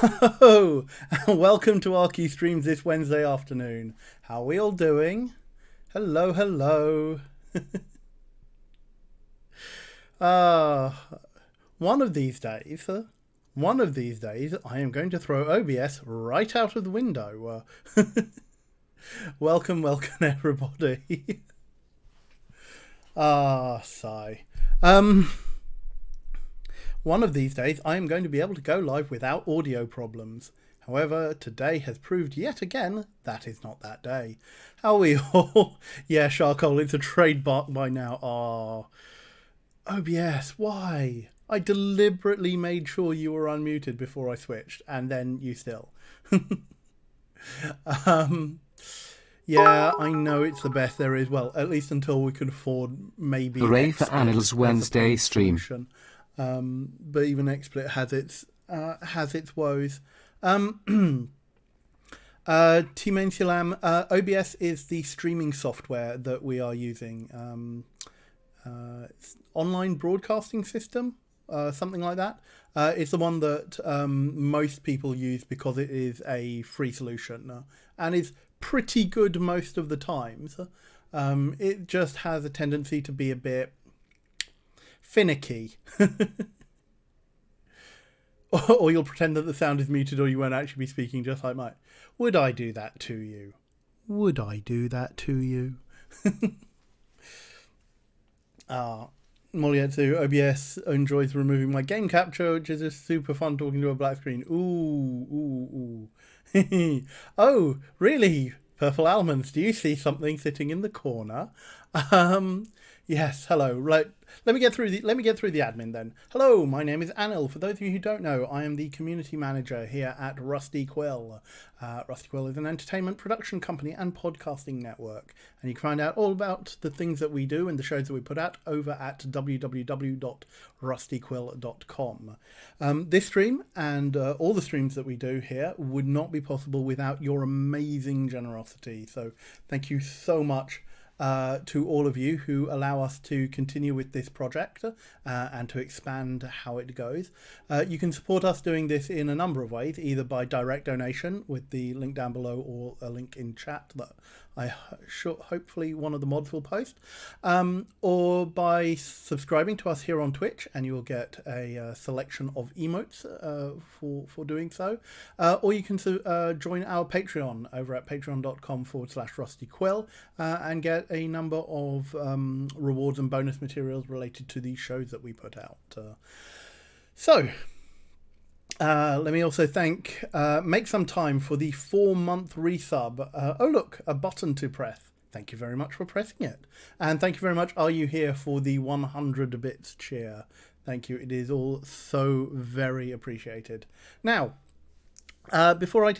Oh, welcome to RQ Streams this Wednesday afternoon. How are we all doing? Hello, hello. Uh, one of these days, I am going to throw OBS right out of the window. Welcome, everybody. Sigh. One of these days, I am going to be able to go live without audio problems. However, today has proved yet again that is not that day. How are we all? Yeah, Charcoal, it's a trademark by now. OBS, why? I deliberately made sure you were unmuted before I switched, and then you still. Yeah, I know it's the best there is. Well, at least until we could afford maybe Hooray for Anil's Wednesday stream. But even XSplit has its woes. T-Main Silam, OBS is the streaming software that we are using. It's online broadcasting system, something like that. It's the one that most people use because it is a free solution and is pretty good most of the times. It just has a tendency to be a bit finicky. Or you'll pretend that the sound is muted or you won't actually be speaking just like mine. Would I do that to you? Would I do that to you? Molietsu, OBS enjoys removing my game capture, which is just super fun talking to a black screen. Ooh. Oh, really? Purple almonds, do you see something sitting in the corner? Yes, hello. Right, let me get through the admin then. Hello, my name is Anil. For those of you who don't know, I am the community manager here at Rusty Quill. Rusty Quill is an entertainment production company and podcasting network, and you can find out all about the things that we do and the shows that we put out over at www.rustyquill.com. This stream and all the streams that we do here would not be possible without your amazing generosity. So thank you so much to all of you who allow us to continue with this project and to expand how it goes. You can support us doing this in a number of ways, either by direct donation with the link down below or a link in chat that hopefully one of the mods will post, or by subscribing to us here on Twitch, and you will get a selection of emotes for doing so, or you can join our Patreon over at patreon.com/rustyquill and get a number of rewards and bonus materials related to these shows that we put out. Let me also make some time for the 4-month resub. Oh look, a button to press. Thank you very much for pressing it. And thank you very much, Are You Here, for the 100 bits cheer. Thank you, it is all so very appreciated. Now, before we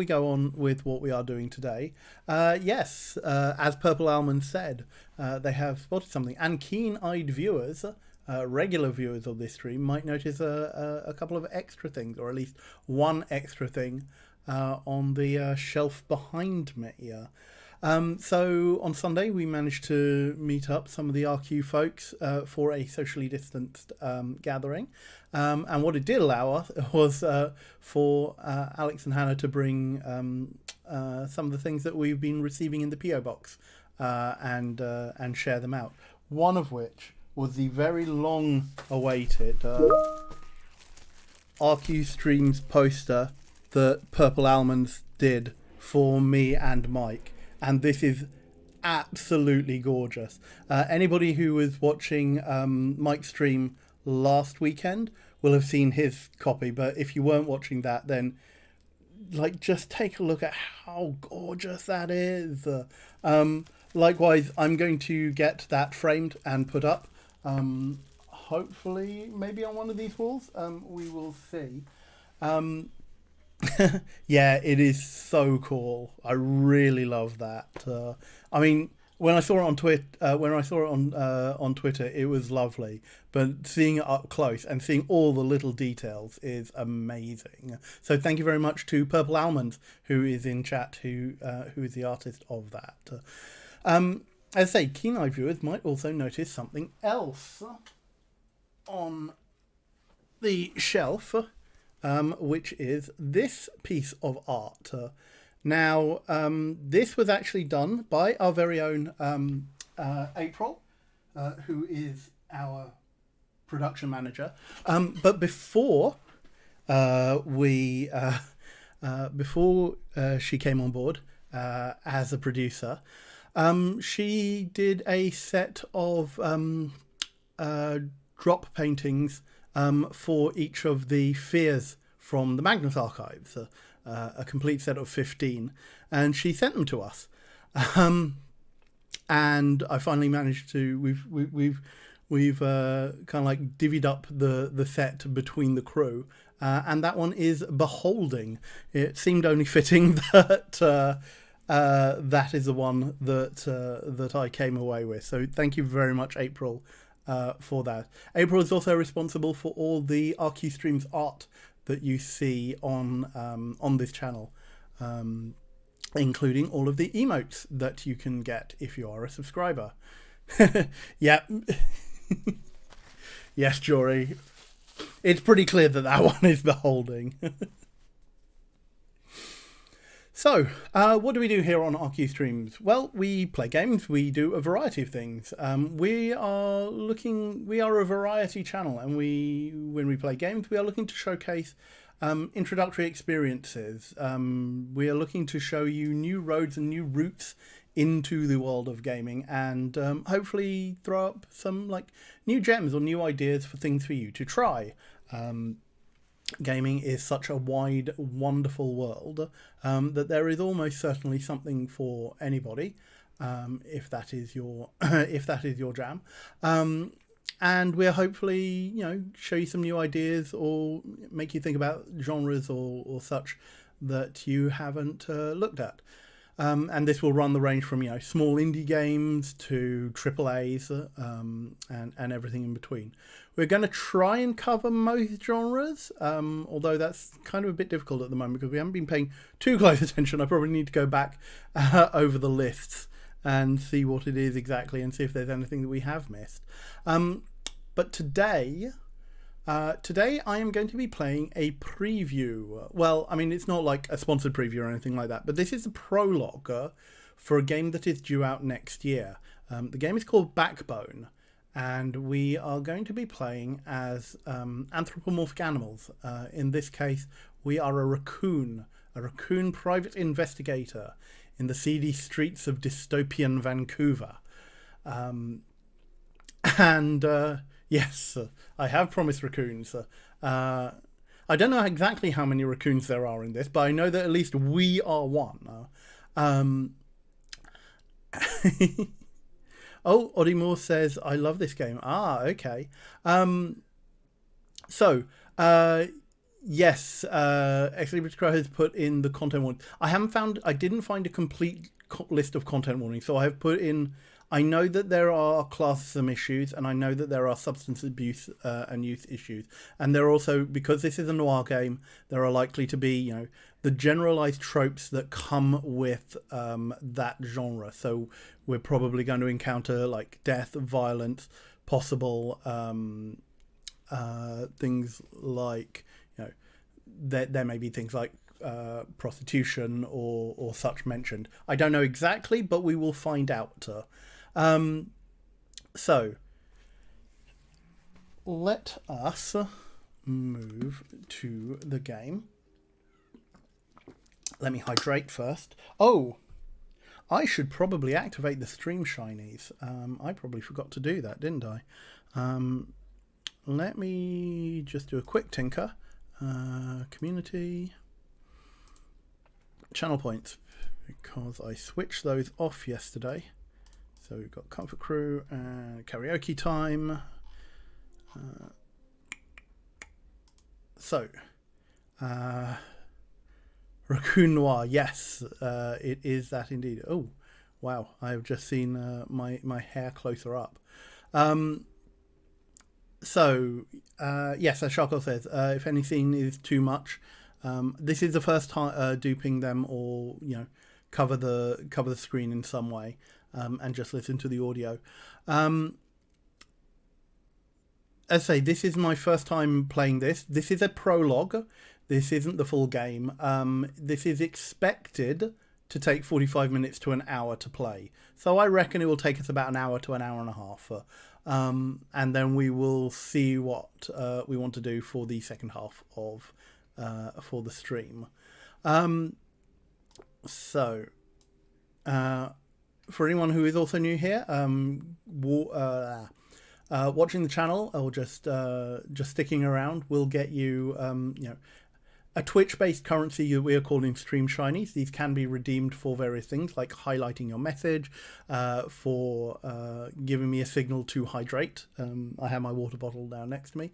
go on with what we are doing today, yes, as Purple Almond said, they have spotted something, and keen-eyed viewers, regular viewers of this stream, might notice a couple of extra things, or at least one extra thing on the shelf behind me. So on Sunday we managed to meet up some of the RQ folks for a socially distanced gathering, and what it did allow us was for Alex and Hannah to bring some of the things that we've been receiving in the PO box and share them out. One of which was the very long-awaited RQ Streams poster that Purple Almonds did for me and Mike. And this is absolutely gorgeous. Anybody who was watching Mike's stream last weekend will have seen his copy. But if you weren't watching that, then just take a look at how gorgeous that is. Likewise, I'm going to get that framed and put up. Hopefully, maybe on one of these walls. We will see. Yeah, it is so cool. I really love that. I mean, when I saw it on Twitter, it was lovely. But seeing it up close and seeing all the little details is amazing. So thank you very much to Purple Almond, who is in chat, who is the artist of that. As I say, keen-eyed viewers might also notice something else on the shelf. which is this piece of art. Now, this was actually done by our very own April, who is our production manager. But before she came on board as a producer, she did a set of drop paintings for each of the fears from the Magnus archives, a complete set of 15, and she sent them to us. And I finally managed to. We've kind of like divvied up the set between the crew, and that one is Beholding. It seemed only fitting that that is the one that I came away with. So thank you very much, April, for that. April is also responsible for all the RQ Streams art that you see on this channel, including all of the emotes that you can get if you are a subscriber. Yeah. Yes, Jory. It's pretty clear that one is Beholding. So, what do we do here on RQ Streams? Well, we play games. We do a variety of things. We are a variety channel, and when we play games, we are looking to showcase introductory experiences. We are looking to show you new roads and new routes into the world of gaming, and hopefully throw up some like new gems or new ideas for things for you to try. Gaming is such a wide, wonderful world that there is almost certainly something for anybody, if that is your jam. And we'll hopefully, show you some new ideas or make you think about genres or such that you haven't looked at. And this will run the range from small indie games to AAAs and everything in between. We're going to try and cover most genres, although that's kind of a bit difficult at the moment because we haven't been paying too close attention. I probably need to go back over the lists and see what it is exactly and see if there's anything that we have missed. But today I am going to be playing a preview. Well, I mean, it's not like a sponsored preview or anything like that, but this is a prologue for a game that is due out next year. The game is called Backbone, and we are going to be playing as anthropomorphic animals. In this case, we are a raccoon private investigator in the seedy streets of dystopian Vancouver. Yes, I have promised raccoons. I don't know exactly how many raccoons there are in this, but I know that at least we are one. Oh, Oddymore says, I love this game. Ah, okay. Yes, Ex-Libris Crow has put in the content warning. I didn't find a complete list of content warnings, so I have put in, I know that there are classism issues, and I know that there are substance abuse and youth issues. And there are also, because this is a noir game, there are likely to be, the generalized tropes that come with that genre. So we're probably going to encounter like death, violence, possible things like, there may be things like prostitution or such mentioned. I don't know exactly, but we will find out. So let us move to the game. Let me hydrate first. Oh, I should probably activate the stream shinies. I probably forgot to do that, didn't I? Let me just do a quick tinker. Community channel points, because I switched those off yesterday. So we've got Comfort Crew and Karaoke Time. Raccoon Noir, yes, it is that indeed. Oh, wow, I've just seen my hair closer up. Yes, as Sharko says, if anything is too much, this is the first time duping them or cover the screen in some way, and just listen to the audio. As I say, this is my first time playing this. This is a prologue. This isn't the full game. This is expected to take 45 minutes to an hour to play. So I reckon it will take us about an hour to an hour and a half. And then we will see what we want to do for the second half of for the stream. So for anyone who is also new here, watching the channel or just sticking around will get you, a Twitch-based currency we are calling Stream Shinies. These can be redeemed for various things, like highlighting your message, for giving me a signal to hydrate. I have my water bottle down next to me.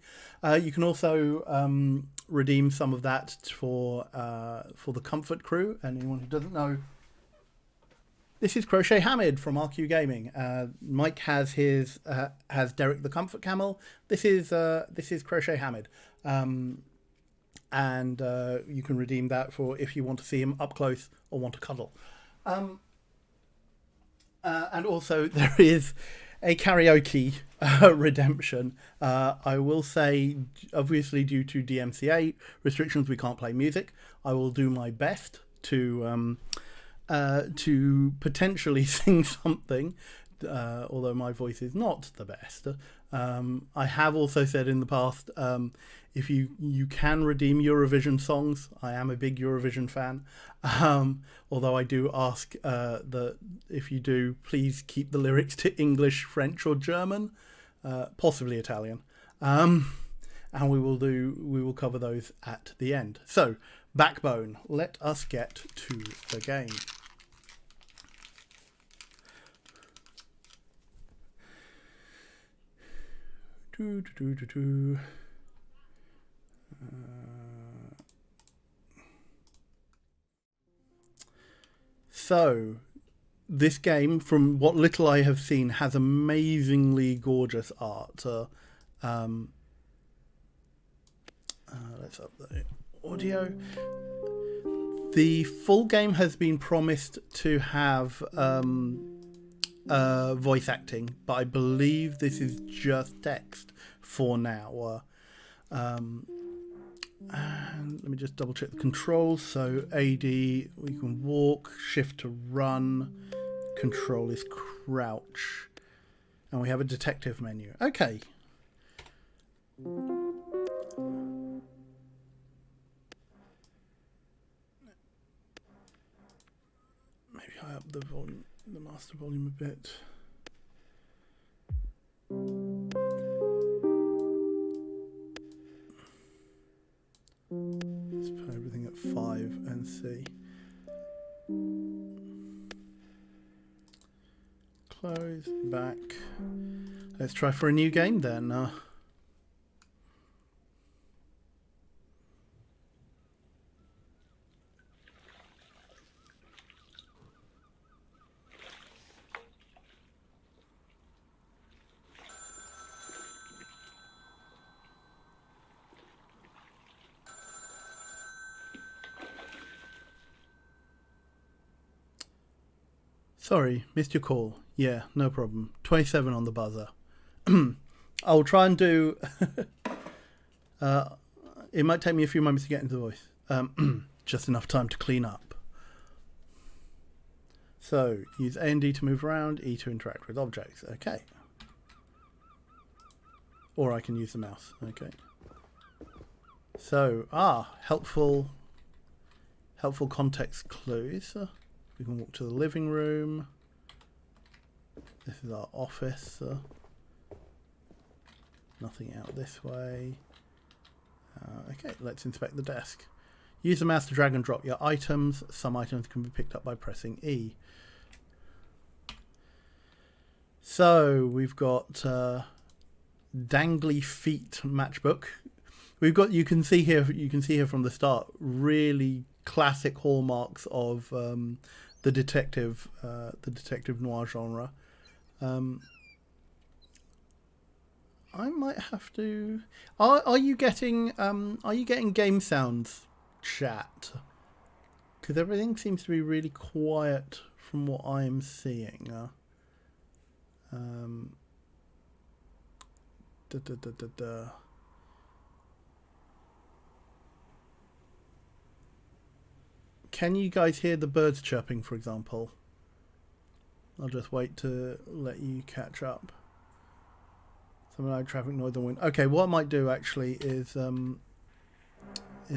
You can also redeem some of that for the Comfort Crew. And anyone who doesn't know, this is Crochet Hamid from RQ Gaming. Mike has has Derek the Comfort Camel. This is Crochet Hamid. And you can redeem that for if you want to see him up close or want to cuddle. And also there is a karaoke redemption. I will say, obviously due to DMCA restrictions, we can't play music. I will do my best to potentially sing something, although my voice is not the best. I have also said in the past, if you can redeem Eurovision songs, I am a big Eurovision fan. Although I do ask that if you do, please keep the lyrics to English, French, or German, possibly Italian. And we will cover those at the end. So, Backbone. Let us get to the game. So, this game, from what little I have seen, has amazingly gorgeous art. Let's up the audio. The full game has been promised to have voice acting, but I believe this is just text for now. And let me just double check the controls. So AD, we can walk, shift to run, control is crouch, and we have a detective menu. Okay. Maybe I up the volume, the master volume a bit. Let's put everything at 5 and see. Close, back. Let's try for a new game then. Sorry, missed your call. Yeah, no problem. 27 on the buzzer. I'll try and do... it might take me a few moments to get into the voice. Just enough time to clean up. So, use A and D to move around, E to interact with objects. Okay. Or I can use the mouse. Okay. So, helpful context clues. We can walk to the living room. This is our office. Nothing out this way. Okay, let's inspect the desk. Use the mouse to drag and drop your items. Some items can be picked up by pressing E. So we've got dangly feet matchbook. We've got, you can see here from the start, really classic hallmarks of the detective noir genre. I might have to. Are you getting game sounds, chat? Because everything seems to be really quiet from what I'm seeing. can you guys hear the birds chirping, for example? I'll just wait to let you catch up. Something like traffic noise and wind. Okay, what I might do actually is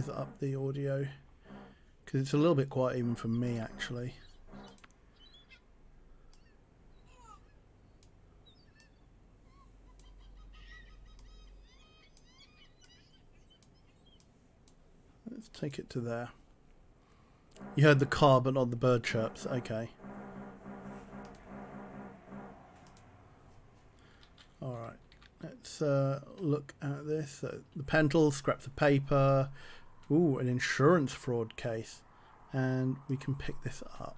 up the audio, because it's a little bit quiet even for me actually. Let's take it to there. You heard the car but not the bird chirps. Okay. Alright. Let's look at this. The pentals, scraps of paper. Ooh, an insurance fraud case. And we can pick this up.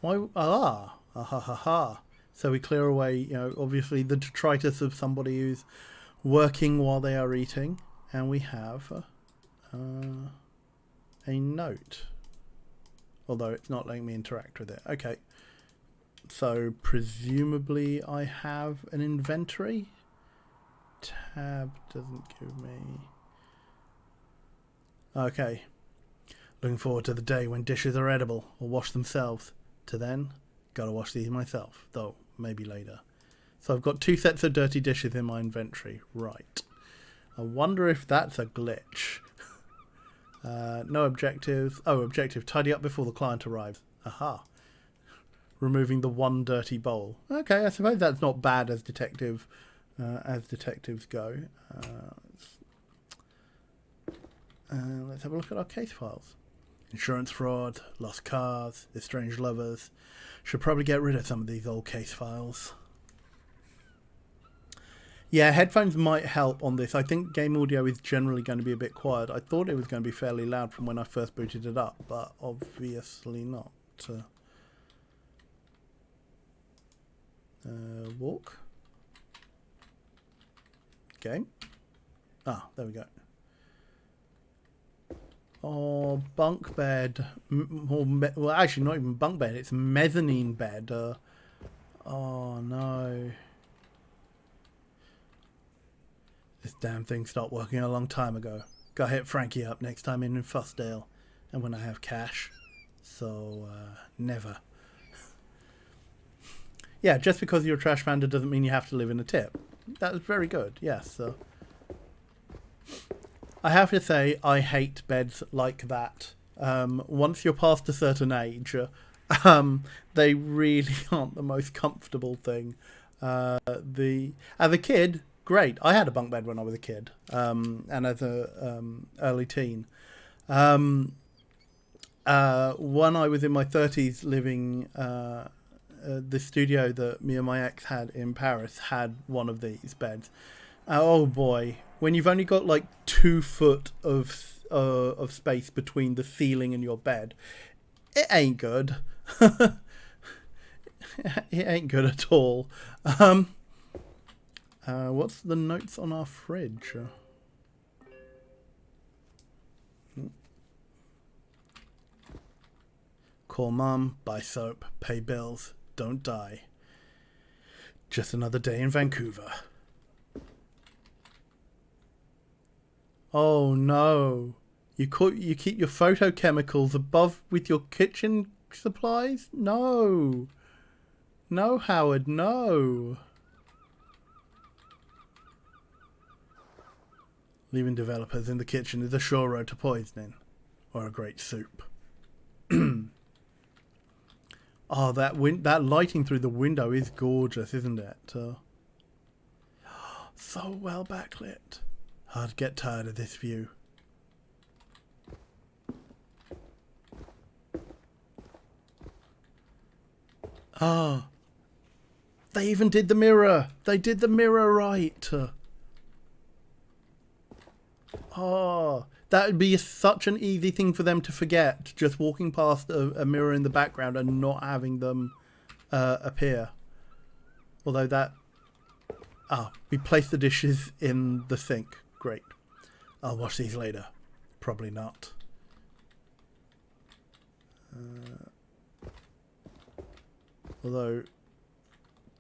Why? Ah ha ha ha. So we clear away, you know, obviously the detritus of somebody who's working while they are eating. And we have a note. Although it's not letting me interact with it. Okay. So presumably I have an inventory. Tab doesn't give me. Okay. Looking forward to the day when dishes are edible or wash themselves. To then, gotta wash these myself. Though, maybe later. So I've got 2 sets of dirty dishes in my inventory. Right. I wonder if that's a glitch. No objectives. Oh, objective. Tidy up before the client arrives. Aha. Removing the one dirty bowl. Okay, I suppose that's not bad as detectives go. Let's have a look at our case files. Insurance fraud, lost cars, estranged lovers. Should probably get rid of some of these old case files. Yeah, headphones might help on this. I think game audio is generally going to be a bit quiet. I thought it was going to be fairly loud from when I first booted it up, but obviously not. Walk. Game. Ah, there we go. Oh, bunk bed. Well, actually, not even bunk bed. It's mezzanine bed. Oh, no. This damn thing stopped working a long time ago. Gotta hit Frankie up next time in Fussdale. And when I have cash. So, never. Yeah, just because you're a trash panda doesn't mean you have to live in a tip. That was very good, yes. I have to say, I hate beds like that. Once you're past a certain age, they really aren't the most comfortable thing. As a kid, great. I had a bunk bed when I was a kid, and as a early teen. When I was in my 30s living... the studio that me and my ex had in Paris had one of these beds. Oh boy, when you've only got like 2 foot of space between the ceiling and your bed, it ain't good. It ain't good at all. What's the notes on our fridge? Call mum, buy soap, pay bills. Don't die. Just another day in Vancouver. Oh no. You keep your photochemicals above with your kitchen supplies? No. No, Howard, no. Leaving developers in the kitchen is a sure road to poisoning. Or a great soup. Oh, that lighting through the window is gorgeous, isn't it? So well backlit. Hard to get tired of this view. Ah, they even did the mirror. They did the mirror right. Oh, that would be such an easy thing for them to forget. Just walking past a mirror in the background and not having them appear. Although that... Ah, we place the dishes in the sink. Great. I'll wash these later. Probably not. Although,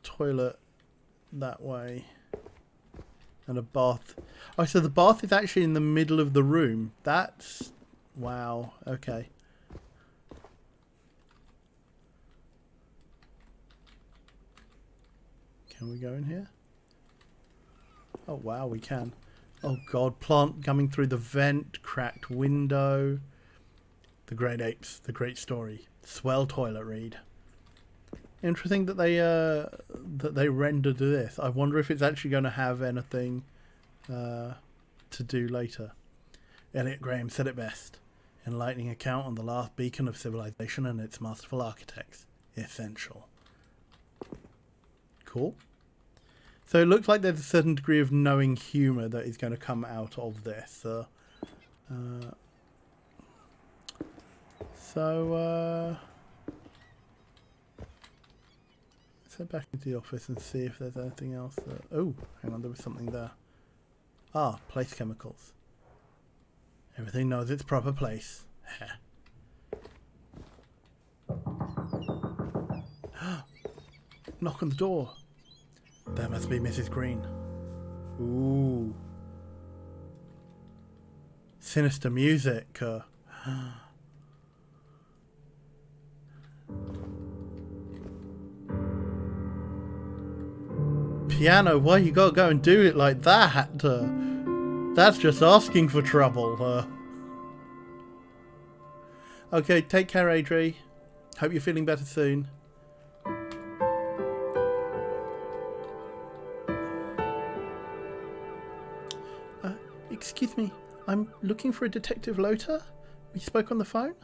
toilet that way. And a bath. Oh, so the bath is actually in the middle of the room. That's... Wow. Okay. Can we go in here? Oh wow, we can. Oh god, plant coming through the vent, cracked window. The Great Apes, the great story. Swell toilet read. Interesting that they rendered this. I wonder if it's actually going to have anything to do later. Elliot Graham said it best. Enlightening account on the last beacon of civilization and its masterful architects. Essential. Cool. So it looks like there's a certain degree of knowing humour that is going to come out of this. Let's head back into the office and see if there's anything else. Oh, hang on, there was something there. Ah, place chemicals. Everything knows its proper place. Knock on the door. That must be Mrs. Green. Ooh. Sinister music. Piano, why you gotta go and do it like that? That's just asking for trouble. Okay, take care, Adri. Hope you're feeling better soon. Excuse me, I'm looking for a Detective Loader. We spoke on the phone?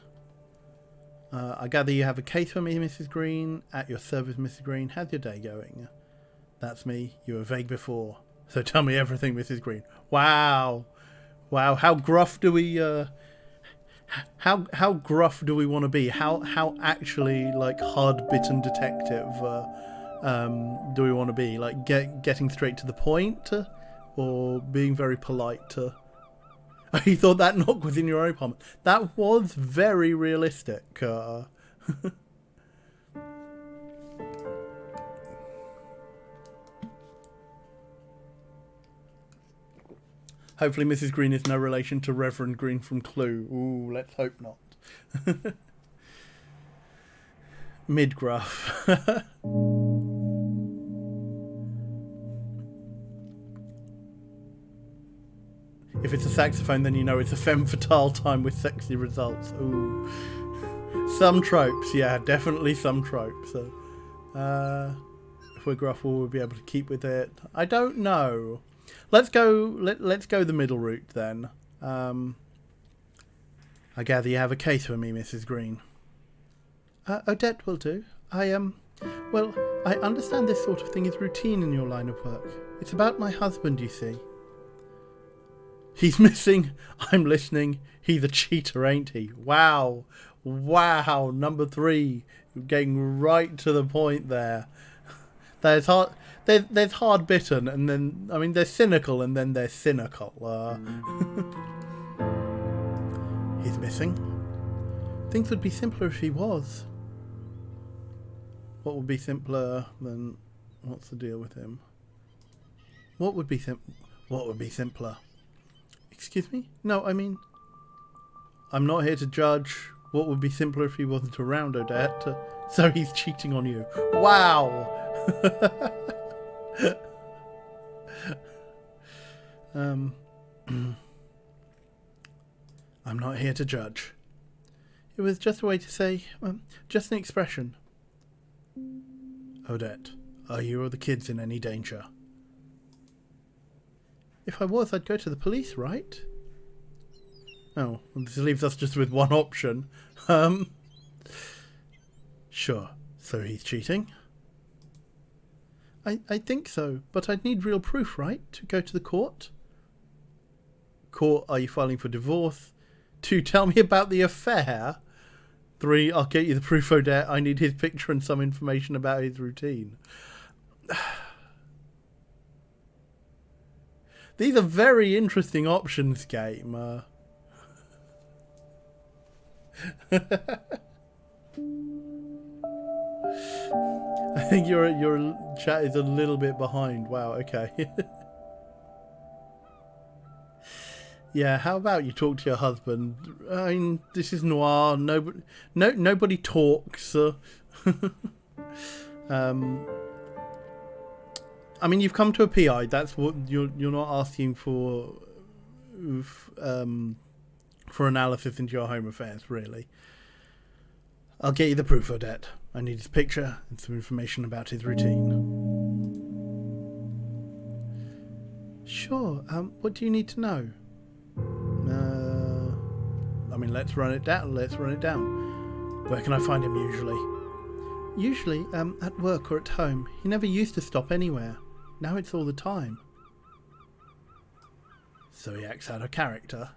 I gather you have a case for me, Mrs. Green. At your service, Mrs. Green. How's your day going? That's me. You were vague before. So tell me everything, Mrs. Green. Wow. Wow, how gruff do we how gruff do we want to be? How actually like hard-bitten detective do we want to be? Like getting straight to the point or being very polite? You thought that knock was in your own apartment. That was very realistic. Hopefully Mrs. Green is no relation to Reverend Green from Clue. Ooh, let's hope not. Mid-gruff. If it's a saxophone, then you know it's a femme fatale time with sexy results. Ooh. Some tropes, yeah, definitely some tropes. If we're gruff, will we be able to keep with it? I don't know. Let's go the middle route then. I gather you have a case for me, Mrs. Green. Odette will do. Well, I understand this sort of thing is routine in your line of work. It's about my husband, you see. He's missing. I'm listening. He's a cheater, ain't he? Wow. Wow. Number 3. You're getting right to the point there. There's hard bitten, and then there's cynical, and then there's cynical. He's missing. Things would be simpler if he was. What would be simpler than what's the deal with him? What would be simpler? Excuse me? No, I'm not here to judge. What would be simpler if he wasn't around, Odette? So he's cheating on you. Wow. I'm not here to judge. It was just a way to say, just an expression. Odette, are you or the kids in any danger? If I was, I'd go to the police, right? Oh, well, this leaves us just with one option. Sure. So he's cheating? I think so, but I'd need real proof, right? To go to the court? Court, are you filing for divorce? 2, tell me about the affair. 3, I'll get you the proof, Odette. I need his picture and some information about his routine. These are very interesting options, game. I think your chat is a little bit behind. Wow, okay. Yeah, how about you talk to your husband? This is noir. Nobody talks. I mean, you've come to a PI. That's what you're not asking for analysis into your home affairs, really. I'll get you the proof, Odette. I need his picture and some information about his routine. Sure. What do you need to know? I mean, let's run it down. Where can I find him usually? Usually, at work or at home. He never used to stop anywhere. Now it's all the time. So he acts out of character.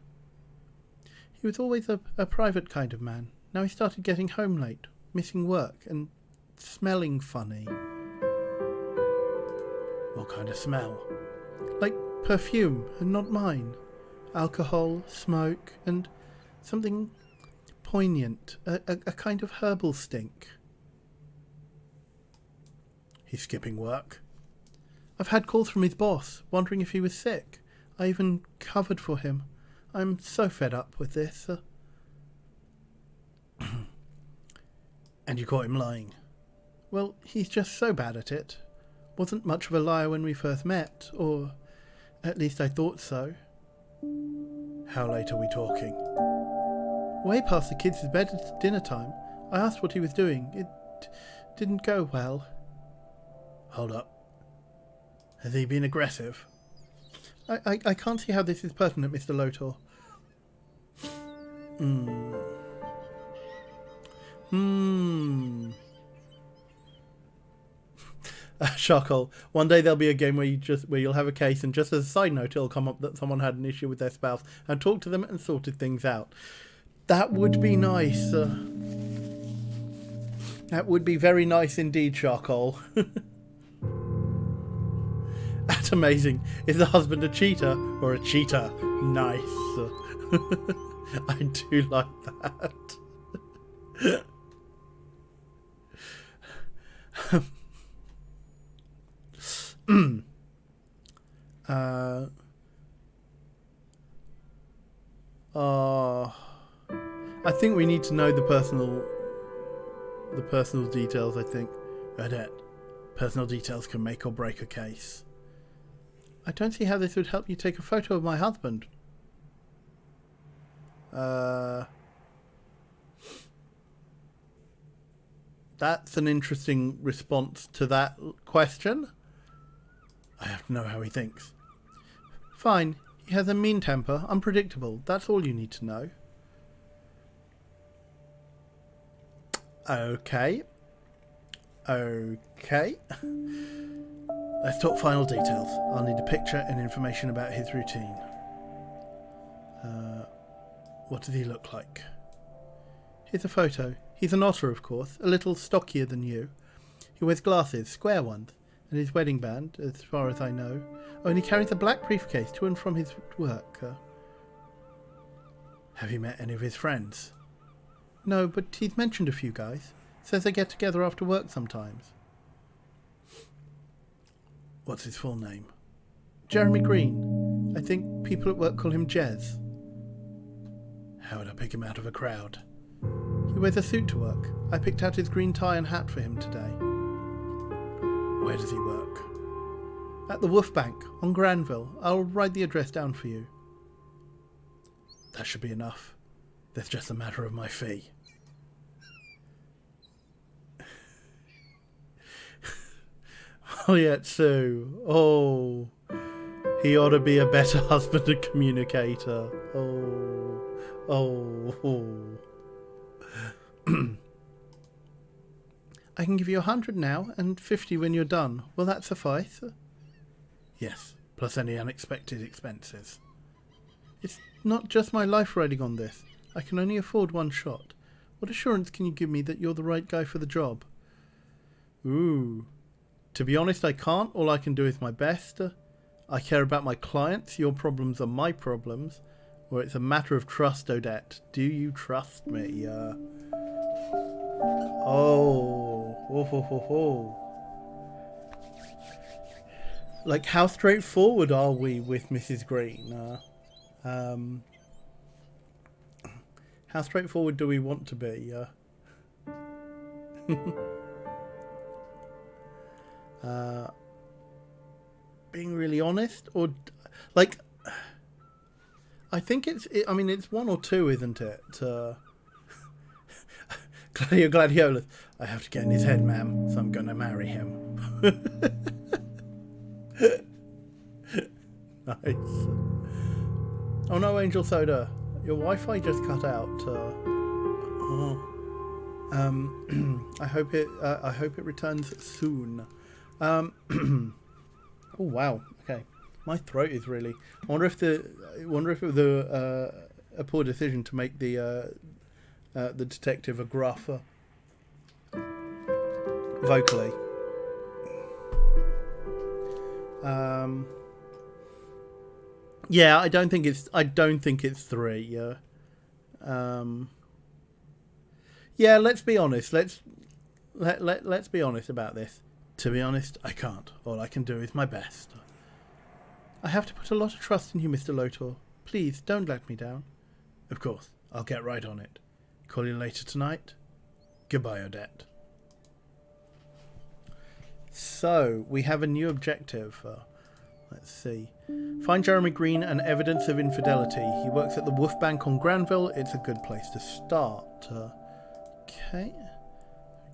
He was always a private kind of man. Now he started getting home late, missing work, and smelling funny. What kind of smell? Like perfume, and not mine. Alcohol, smoke, and something poignant. A kind of herbal stink. He's skipping work. I've had calls from his boss, wondering if he was sick. I even covered for him. I'm so fed up with this. And you caught him lying. Well, he's just so bad at it. Wasn't much of a liar when we first met, or at least I thought so. How late are we talking? Way past the kids' bed at dinner time. I asked what he was doing. It didn't go well. Hold up. Has he been aggressive? I can't see how this is pertinent, Mr. Lotor. Charcoal. One day there'll be a game where you'll have a case, and just as a side note, it'll come up that someone had an issue with their spouse, and talk to them and sorted things out. That would be nice. That would be very nice indeed, Charcoal. That's amazing. Is the husband a cheater or a cheater? Nice. I do like that. I think we need to know the personal details, I think. Odette, personal details can make or break a case. I don't see how this would help you take a photo of my husband. That's an interesting response to that question. I have to know how he thinks. Fine. He has a mean temper, unpredictable. That's all you need to know. Okay. Let's talk final details. I'll need a picture and information about his routine. What does he look like? Here's a photo. He's an otter, of course, a little stockier than you. He wears glasses, square ones, and his wedding band, as far as I know. Oh, and he carries a black briefcase to and from his work. Have you met any of his friends? No, but he's mentioned a few guys. Says they get together after work sometimes. What's his full name? Jeremy Green. I think people at work call him Jez. How would I pick him out of a crowd? He wears a suit to work. I picked out his green tie and hat for him today. Where does he work? At the Wolf Bank, on Granville. I'll write the address down for you. That should be enough. That's just a matter of my fee. Oyetsu. Oh. He ought to be a better husband and communicator. Oh. I can give you 100 now and 50 when you're done. Will that suffice? Yes, plus any unexpected expenses. It's not just my life riding on this. I can only afford one shot. What assurance can you give me that you're the right guy for the job? Ooh. To be honest, I can't. All I can do is my best. I care about my clients. Your problems are my problems. Or it's a matter of trust, Odette. Do you trust me? Like, how straightforward are we with Mrs. Green? How straightforward do we want to be? being really honest, or like I think I mean, it's 1 or 2, isn't it? Gladiolus. I have to get in his head, ma'am, so I'm going to marry him. Nice. Oh no, Angel Soda, your Wi-Fi just cut out. I hope it returns soon. Oh wow. Okay, my throat is really. I wonder if it was a poor decision to make the detective a gruffer vocally. Yeah, I don't think it's 3. Yeah. Yeah, let's be honest. Let's be honest about this. To be honest, I can't. All I can do is my best. I have to put a lot of trust in you, Mr. Lotor. Please, don't let me down. Of course, I'll get right on it. Call you later tonight. Goodbye, Odette. So, we have a new objective. Let's see. Find Jeremy Green and evidence of infidelity. He works at the Wolf Bank on Granville. It's a good place to start. Okay.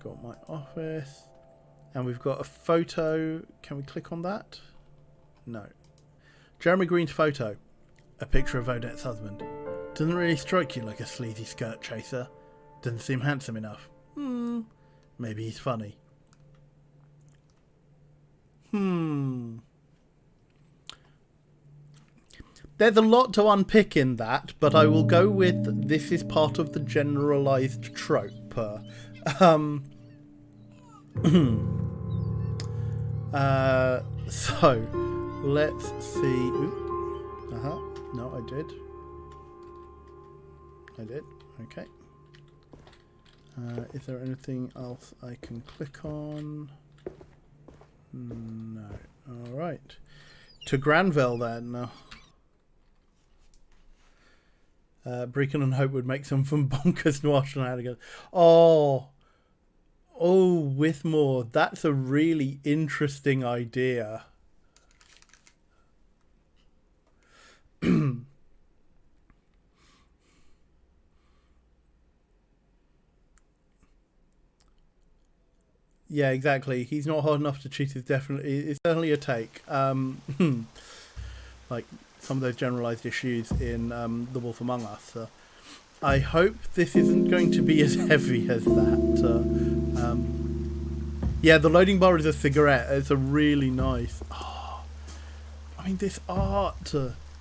Got my office. And we've got a photo. Can we click on that? No. Jeremy Green's photo. A picture of Odette's husband. Doesn't really strike you like a sleazy skirt chaser. Doesn't seem handsome enough. Maybe he's funny. There's a lot to unpick in that, but I will go with this is part of the generalized trope. So, let's see. No, I did. Okay. Is there anything else I can click on? No. Alright. To Granville then. Brecon and Hope would make some fun bonkers noir shenanigans. Oh, Withmore, that's a really interesting idea. Yeah, exactly. He's not hard enough to cheat. It's certainly a take. Like some of those generalized issues in The Wolf Among Us. I hope this isn't going to be as heavy as that. Yeah, the loading bar is a cigarette. It's a really nice. Oh, I mean, this art.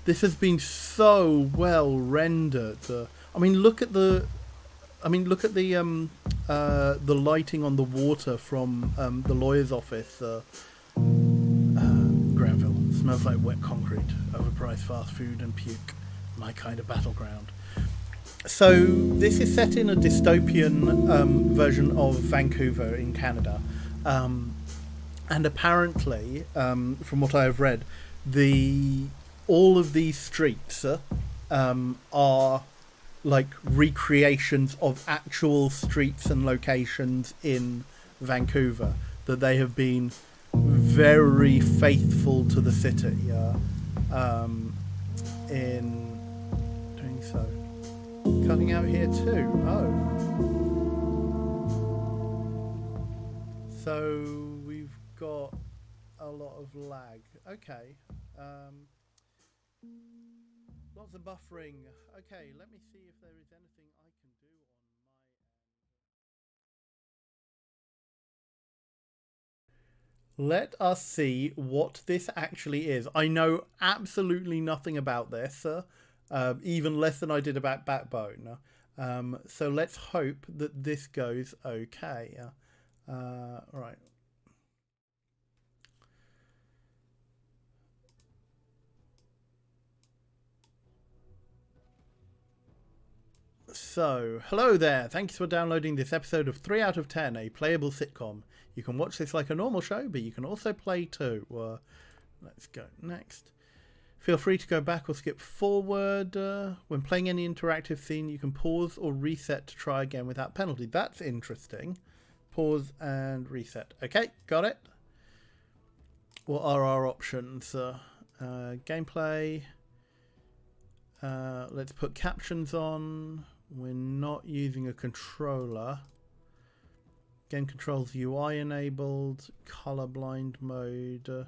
This has been so well rendered. I mean, look at the lighting on the water from the lawyer's office. Granville smells like wet concrete, overpriced fast food and puke. My kind of battleground. So this is set in a dystopian version of Vancouver in Canada, and apparently, from what I have read, all of these streets are like recreations of actual streets and locations in Vancouver, that they have been very faithful to the city in doing so. Cutting out here too. Oh. So we've got a lot of lag. Okay. Lots of buffering. Okay, let me see if there is anything I can do on my end. Let us see what this actually is. I know absolutely nothing about this, even less than I did about Backbone. So let's hope that this goes okay. Right. So, hello there. Thanks for downloading this episode of 3 out of 10, a playable sitcom. You can watch this like a normal show, but you can also play too. Let's go next. Feel free to go back or skip forward. When playing any interactive scene, you can pause or reset to try again without penalty. That's interesting. Pause and reset. Okay, got it. what are our options? Gameplay. Let's put captions on. We're not using a controller. Game controls UI enabled. Colorblind mode.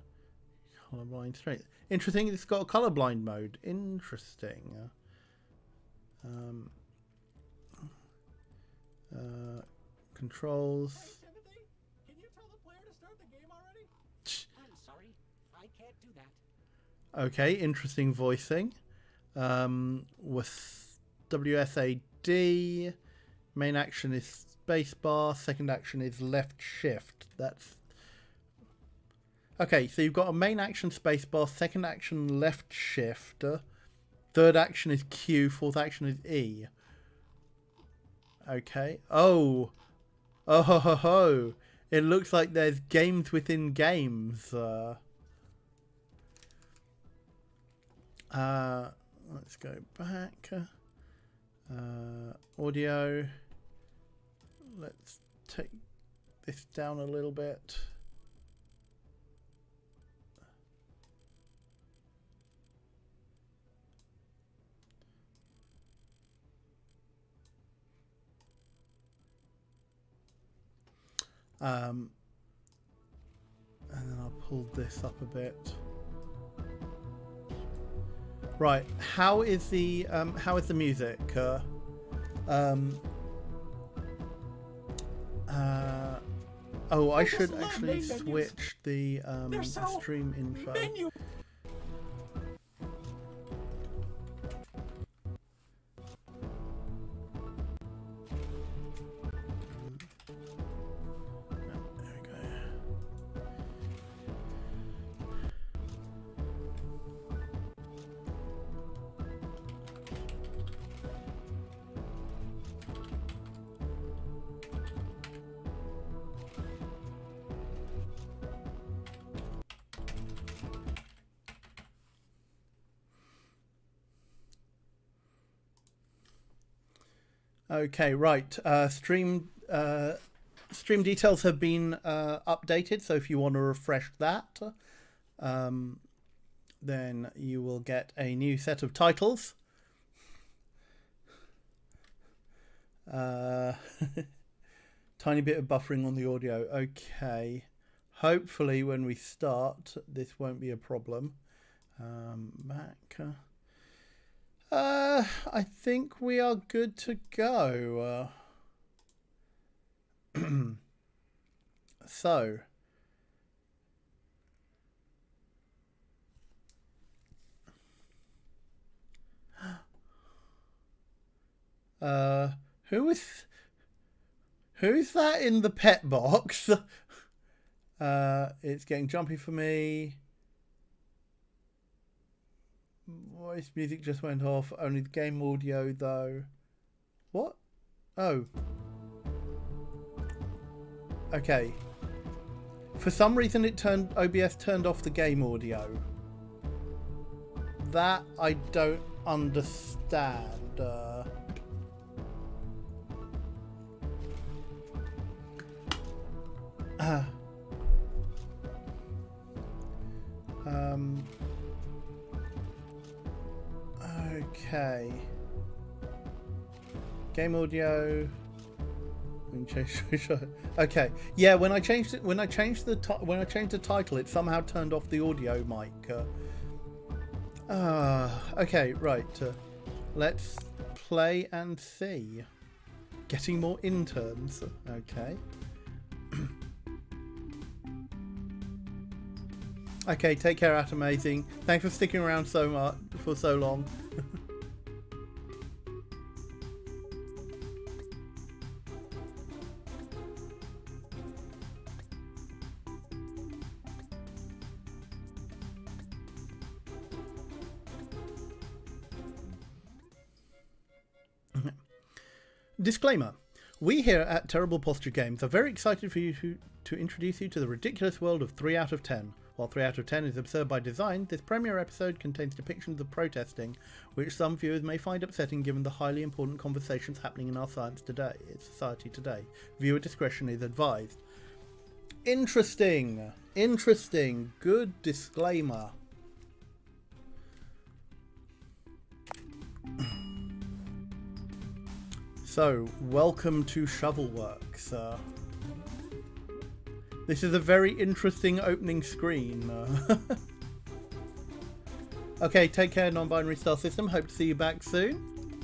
Colorblind straight. Interesting, it's got a colorblind mode. Interesting. Controls. Hey, Timothy, can you tell the player to start the game already? I'm sorry, I can't do that. Okay, interesting voicing. With WSAD, main action is spacebar, second action is left shift. That's okay. So you've got a main action spacebar, second action left shift, third action is Q, fourth action is E. Okay. Oh ho ho ho! It looks like there's games within games. Let's go back. Audio. Let's take this down a little bit. And then I'll pull this up a bit. Right, how is the music? Oh, I should actually switch the stream info. Menu. There we go. Okay, right. Stream details have been updated, so if you want to refresh that, then you will get a new set of titles. Tiny bit of buffering on the audio. Okay. Hopefully when we start, this won't be a problem. Back. I think we are good to go. So. Who's that in the pet box? It's getting jumpy for me. Voice music just went off. Only the game audio though. What? Oh. Okay. For some reason OBS turned off the game audio. That I don't understand. Okay. Game audio. Okay. Yeah, when I changed the title, it somehow turned off the audio mic. Okay, right. Let's play and see. Getting more interns. Okay. Okay, take care, Atomazing. Thanks for sticking around so much for so long. Disclaimer. We here at Terrible Posture Games are very excited for you to introduce you to the ridiculous world of 3 out of 10. While 3 out of 10 is absurd by design, this premiere episode contains depictions of protesting, which some viewers may find upsetting given the highly important conversations happening in our society today. Viewer discretion is advised. Interesting. Interesting. Good disclaimer. So, welcome to Shovelworks. This is a very interesting opening screen. Okay, take care, non-binary star system. Hope to see you back soon.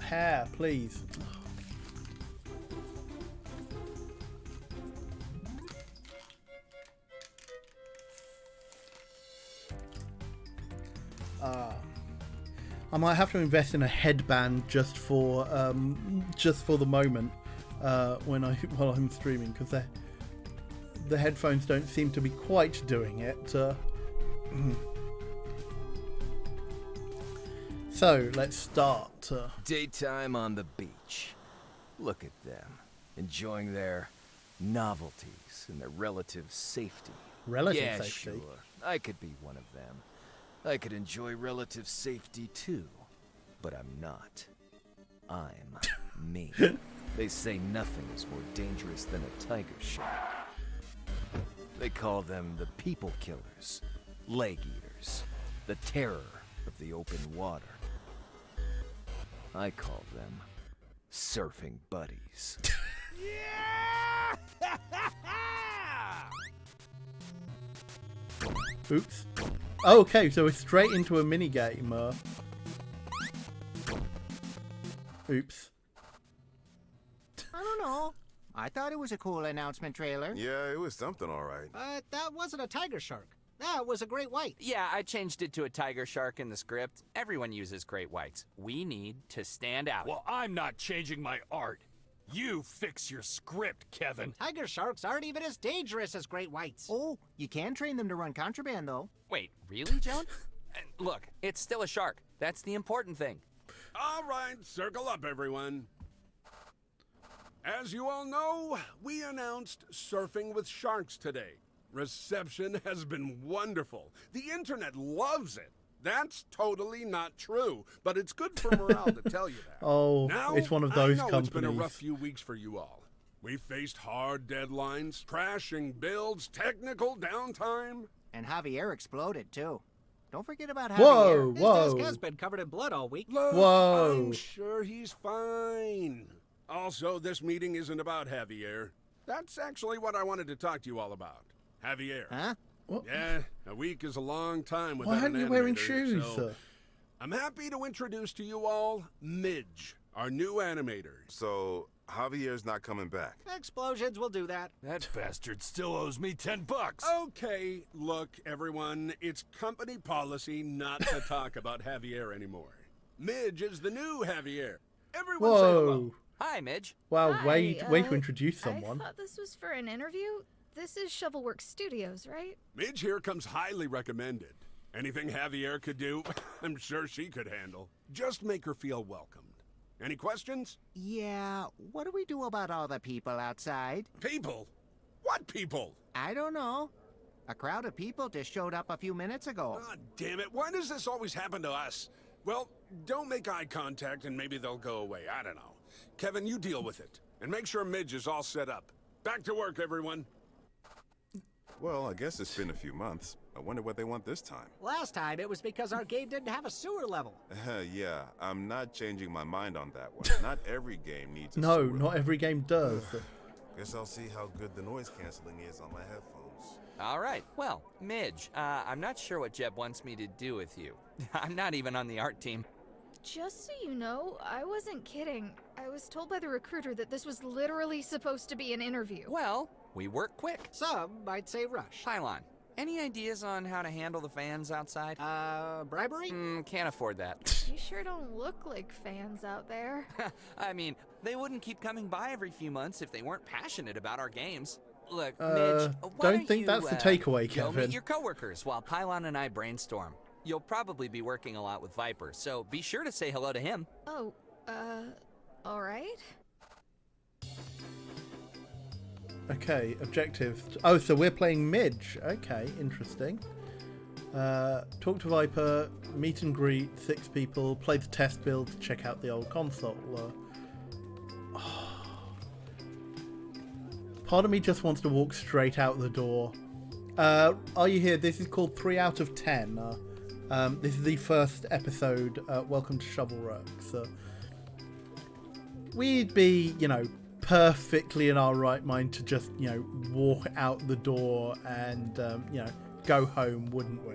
Hair, please. I might have to invest in a headband just for the moment while I'm streaming, because the headphones don't seem to be quite doing it. So let's start. Daytime on the beach. Look at them, enjoying their novelties and their relative safety. Relative yeah, safety. Sure. I could be one of them. I could enjoy relative safety too, but I'm not. I'm me. They say nothing is more dangerous than a tiger shark. They call them the people killers, leg eaters, the terror of the open water. I call them surfing buddies. Oops. Okay, so we're straight into a mini game. Oops. I don't know. I thought it was a cool announcement trailer. Yeah, it was something all right. But that wasn't a tiger shark. That was a great white. Yeah, I changed it to a tiger shark in the script. Everyone uses great whites. We need to stand out. Well, I'm not changing my art. You fix your script, Kevin. Tiger sharks aren't even as dangerous as great whites. Oh, you can train them to run contraband, though. Wait, really, Joan? Look, it's still a shark. That's the important thing. All right, circle up, everyone. As you all know, we announced Surfing with Sharks today. Reception has been wonderful. The internet loves it. That's totally not true, but it's good for morale to tell you that. Oh, now, it's one of those I know companies. It's been a rough few weeks for you all. We faced hard deadlines, crashing builds, technical downtime. And Javier exploded, too. Don't forget about Javier. Whoa, His whoa. desk has been covered in blood all week. Look, Whoa. I'm sure he's fine. Also, this meeting isn't about Javier. That's actually what I wanted to talk to you all about. Javier. Huh? What? Yeah, a week is a long time without Why an aren't you wearing animator, shoes? so I'm happy to introduce to you all Midge, our new animator. So, Javier's not coming back. Explosions will do that. That bastard still owes me $10. Okay, look, everyone, it's company policy not to talk about Javier anymore. Midge is the new Javier. Everyone say hello. Whoa. Hi, Midge. Wow, Hi, way to introduce someone. I thought this was for an interview. This is Shovelworks Studios, right? Midge here comes highly recommended. Anything Javier could do, I'm sure she could handle. Just make her feel welcomed. Any questions? Yeah, what do we do about all the people outside? People? What people? I don't know. A crowd of people just showed up a few minutes ago. God damn it, why does this always happen to us? Well, don't make eye contact and maybe they'll go away, I don't know. Kevin, you deal with it. And make sure Midge is all set up. Back to work, everyone. Well, I guess it's been a few months. I wonder what they want this time. Last time it was because our game didn't have a sewer level. Yeah, I'm not changing my mind on that one. Not every game needs a No, sewer. not every game does. Guess I'll see how good the noise canceling is on my headphones. All right. Well, Midge, I'm not sure what Jeb wants me to do with you. I'm not even on the art team. Just so you know, I wasn't kidding. I was told by the recruiter that this was literally supposed to be an interview. Well, we work quick. Some might say rush. Pylon, any ideas on how to handle the fans outside? Bribery? Can't afford that. You sure don't look like fans out there. I mean, they wouldn't keep coming by every few months if they weren't passionate about our games. Look, Midge, why don't think that's the takeaway, go Kevin. meet your coworkers while Pylon and I brainstorm. You'll probably be working a lot with Viper, so be sure to say hello to him. Oh, alright. Okay, objectives. Oh, so we're playing Midge. Okay, interesting. Talk to Viper, meet and greet 6 people, play the test build, check out the old console. Part of me just wants to walk straight out the door. Are you here? This is called 3 out of 10. This is the first episode. Welcome to Shovelworks. We'd be, perfectly in our right mind to just, walk out the door and, go home, wouldn't we?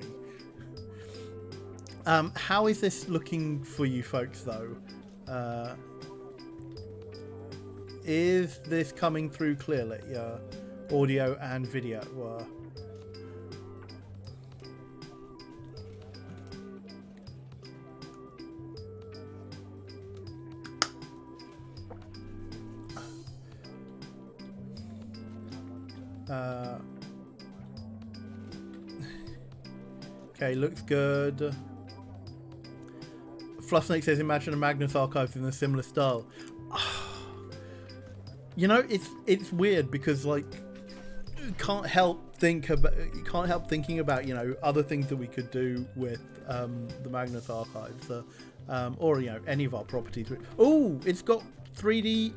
How is this looking for you folks, though? Is this coming through clearly? Audio and video. Okay, looks good. Fluffsnake says, imagine a Magnus Archives in a similar style. It's weird because you can't help thinking about other things that we could do with the Magnus Archives or any of our properties. Oh, it's got 3D.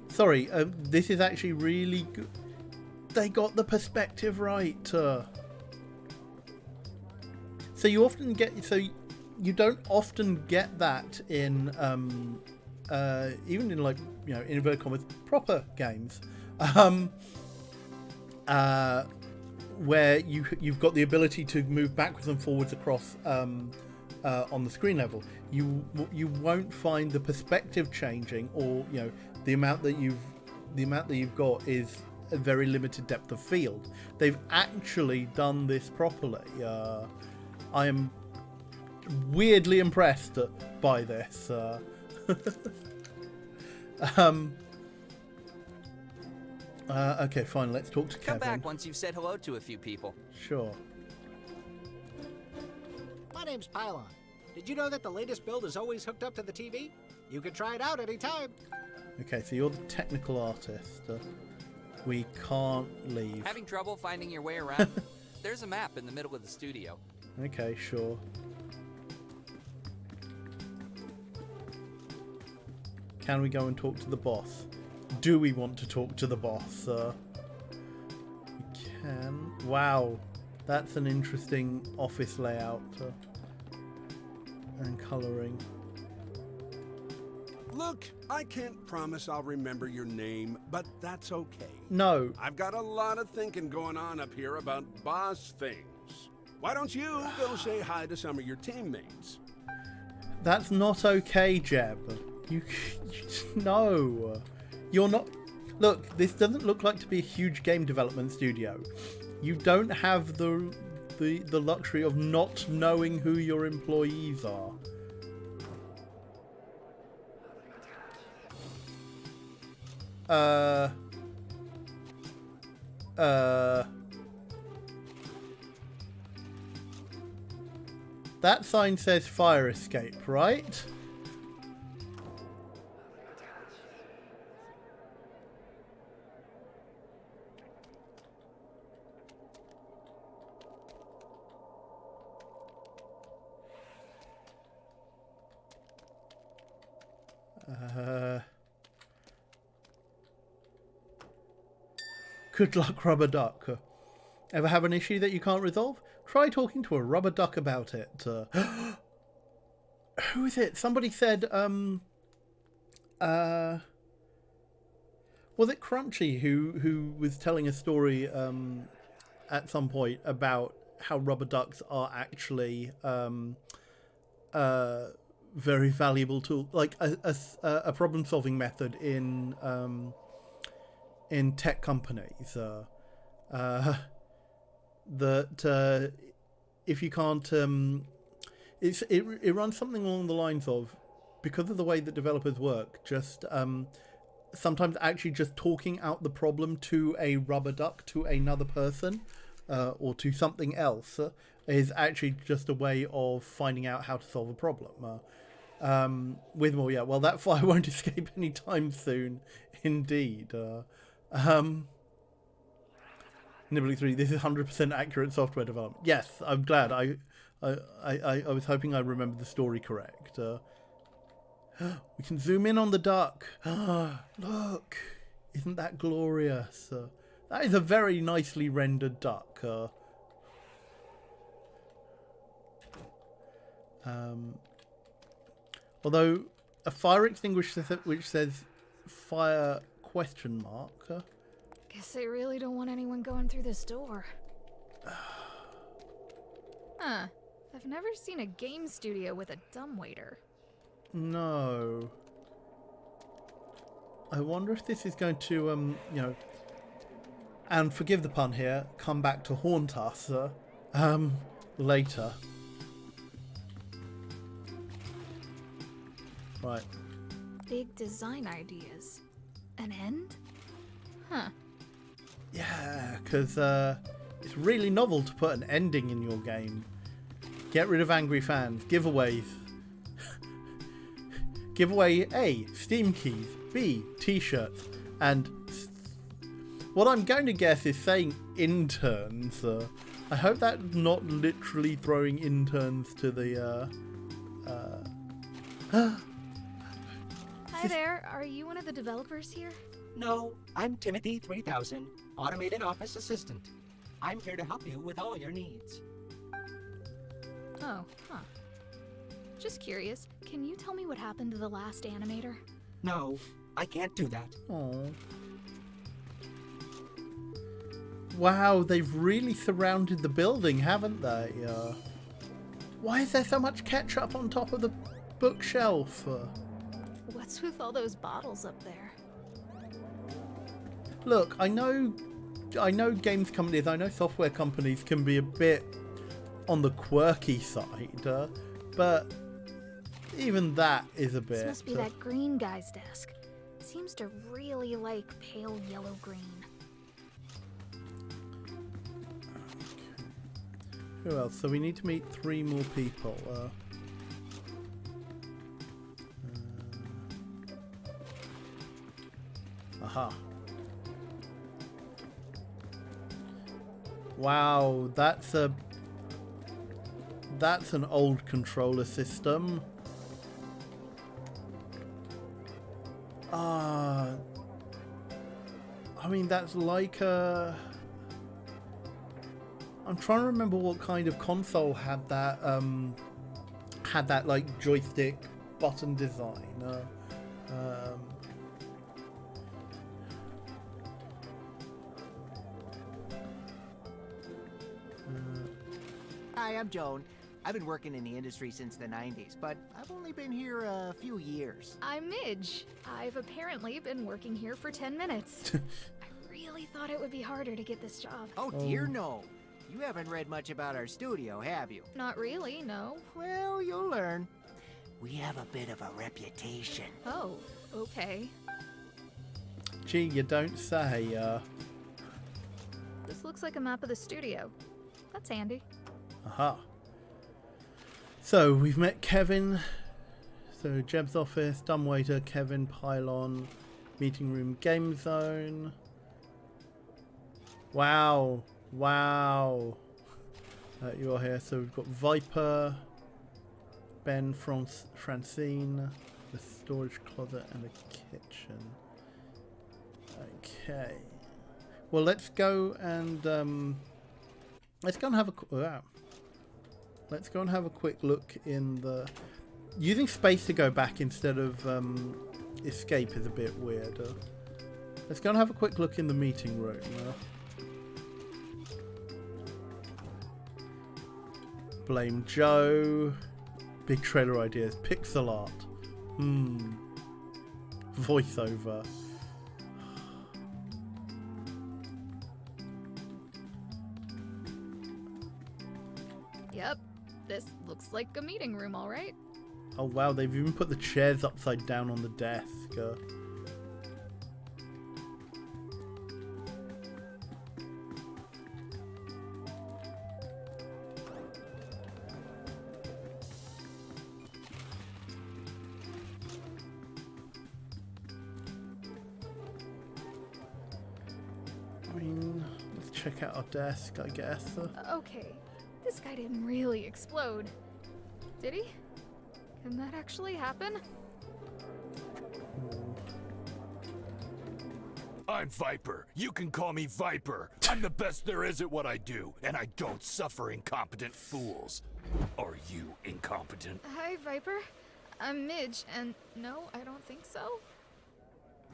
Sorry, this is actually really good. They got the perspective right. So you don't often get that in even in in inverted commas proper games, where you've got the ability to move backwards and forwards across on the screen level. You won't find the perspective changing, or the amount that you've got is a very limited depth of field. They've actually done this properly. I am weirdly impressed by this. Okay, fine. Let's talk to Kevin. Come back once you've said hello to a few people. Sure. My name's Pylon. Did you know that the latest build is always hooked up to the TV? You can try it out anytime. Okay, so you're the technical artist. We can't leave. Having trouble finding your way around? There's a map in the middle of the studio. Okay, sure. Can we go and talk to the boss? Do we want to talk to the boss? We can. Wow, that's an interesting office layout and colouring. Look, I can't promise I'll remember your name, but that's okay. No. I've got a lot of thinking going on up here about boss things. Why don't you go say hi to some of your teammates? That's not okay, Jeb. No. You're not... Look, this doesn't look like to be a huge game development studio. You don't have the luxury of not knowing who your employees are. That sign says fire escape, right? Good luck, Rubber Duck. Ever have an issue that you can't resolve? Try talking to a rubber duck about it. Who is it? Somebody said, was it Crunchy who was telling a story at some point about how rubber ducks are actually very valuable tool, like a problem-solving method in tech companies. That if you can't, it runs something along the lines of, because of the way that developers work, just sometimes actually just talking out the problem to a rubber duck, to another person, or to something else, is actually just a way of finding out how to solve a problem. With more, yeah, well, that fire won't escape anytime soon, indeed. Nibbly 3, this is 100% accurate software development. Yes, I'm glad. I was hoping I remembered the story correct. We can zoom in on the duck. Look, Isn't that glorious? That is a very nicely rendered duck. Although a fire extinguisher which says fire question mark. Guess they really don't want anyone going through this door. Huh. I've never seen a game studio with a dumbwaiter. No. I wonder if this is going to, you know, and forgive the pun here, come back to haunt us later. Right. Big design ideas. An end? Huh. Yeah, because it's really novel to put an ending in your game. Get rid of angry fans. Giveaways. Give away A, Steam keys. B, t-shirts. And what I'm going to guess is saying interns. I hope that's not literally throwing interns to the... Hi there. Are you one of the developers here? No, I'm Timothy 3000, Automated Office Assistant. I'm here to help you with all your needs. Oh, huh. Just curious, can you tell me what happened to the last animator? No, I can't do that. Oh. Wow, they've really surrounded the building, haven't they? Why is there so much ketchup on top of the bookshelf? What's with all those bottles up there? Look, I know games companies, I know software companies can be a bit on the quirky side, but even that is a bit... This must be that green guy's desk. Seems to really like pale yellow-green. Who else? So we need to meet 3 more people. Aha. Wow, that's an old controller system. I mean, that's like a... I'm trying to remember what kind of console had that like joystick button design. Hi, I'm Joan. I've been working in the industry since the 90s, but I've only been here a few years. I'm Midge. I've apparently been working here for 10 minutes. I really thought it would be harder to get this job. Oh dear, no. You haven't read much about our studio, have you? Not really, no. Well, you'll learn. We have a bit of a reputation. Oh, okay. Gee, you don't say. This looks like a map of the studio. That's handy. Aha. So, we've met Kevin. So, Jeb's office, dumbwaiter, Kevin, pylon, meeting room, game zone. Wow. Wow. You are here. So, we've got Viper, Ben, Francine, the storage closet, and a kitchen. Okay. Well, let's go and have a... Wow. Let's go and have a quick look in the... Using space to go back instead of escape is a bit weird. Let's go and have a quick look in the meeting room. Blame Joe. Big trailer ideas. Pixel art. Voiceover. Yep. This looks like a meeting room, all right. Oh wow, they've even put the chairs upside down on the desk. I mean, let's check out our desk, I guess. Okay. This guy didn't really explode. Did he? Can that actually happen? I'm Viper. You can call me Viper. I'm the best there is at what I do, and I don't suffer incompetent fools. Are you incompetent? Hi, Viper. I'm Midge, and no, I don't think so.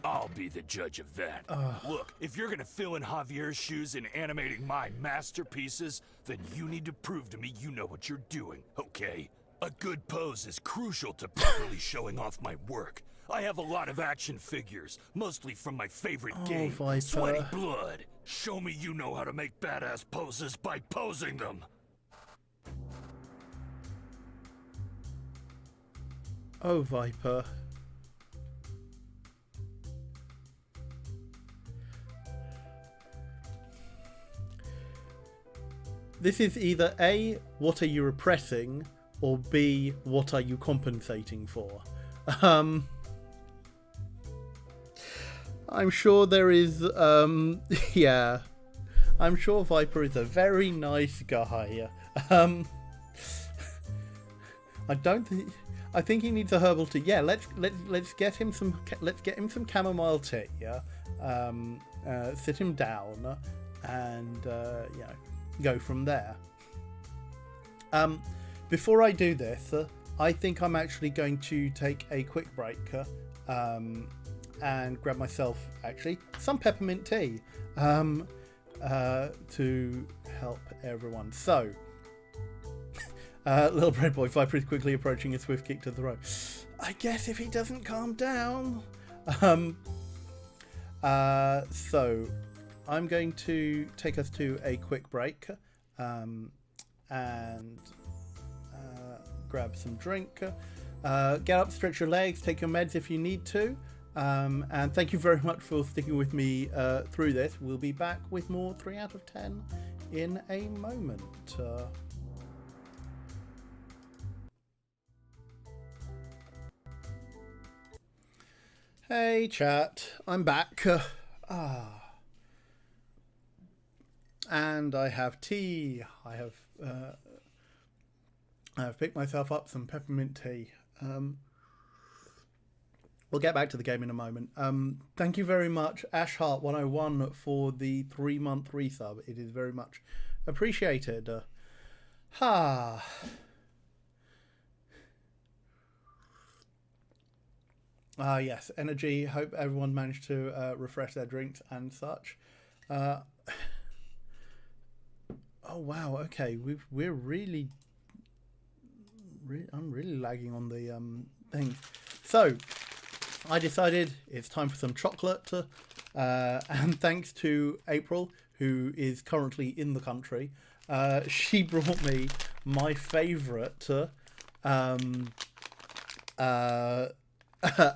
I'll be the judge of that. Look, if you're gonna fill in Javier's shoes in animating my masterpieces, then you need to prove to me you know what you're doing, okay? A good pose is crucial to properly showing off my work. I have a lot of action figures, mostly from my favorite game, Viper. Sweaty Blood. Show me you know how to make badass poses by posing them. Oh, Viper. This is either A, what are you repressing, or B, what are you compensating for? I'm sure there is, yeah. I'm sure Viper is a very nice guy. I don't think... I think he needs a herbal tea. Yeah, let's get him some chamomile tea. Yeah, sit him down, and go from there. Before I do this, I think I'm actually going to take a quick break and grab myself actually some peppermint tea to help everyone. So. Little Bread Boy, Viper is quickly approaching a swift kick to the throat. I guess if he doesn't calm down. So, I'm going to take us to a quick break and grab some drink. Get up, stretch your legs, take your meds if you need to. And thank you very much for sticking with me through this. We'll be back with more 3 out of 10 in a moment. Hey chat, I'm back. And I have tea. I have picked myself up some peppermint tea. We'll get back to the game in a moment. Thank you very much, Ashheart101, for the 3-month resub. It is very much appreciated. Yes, energy. Hope everyone managed to refresh their drinks and such. Oh wow. Okay, we're really. I'm really lagging on the thing. So, I decided it's time for some chocolate, and thanks to April, who is currently in the country, she brought me my favourite.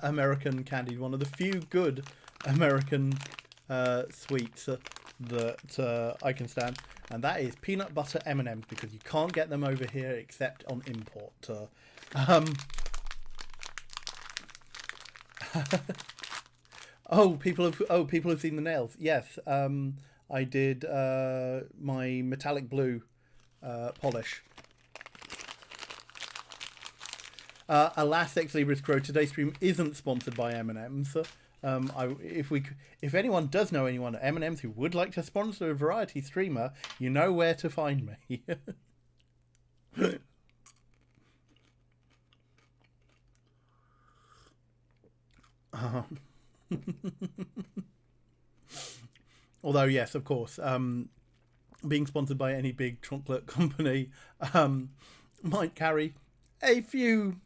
American candy, one of the few good American sweets that I can stand, and that is peanut butter M&Ms, because you can't get them over here except on import. People have seen the nails. Yes, I did my metallic blue polish. Alas, Ex Libris Crow, today's stream isn't sponsored by M&M's. If anyone does know anyone at M&M's who would like to sponsor a variety streamer, you know where to find me. Although, yes, of course, being sponsored by any big chocolate company might carry a few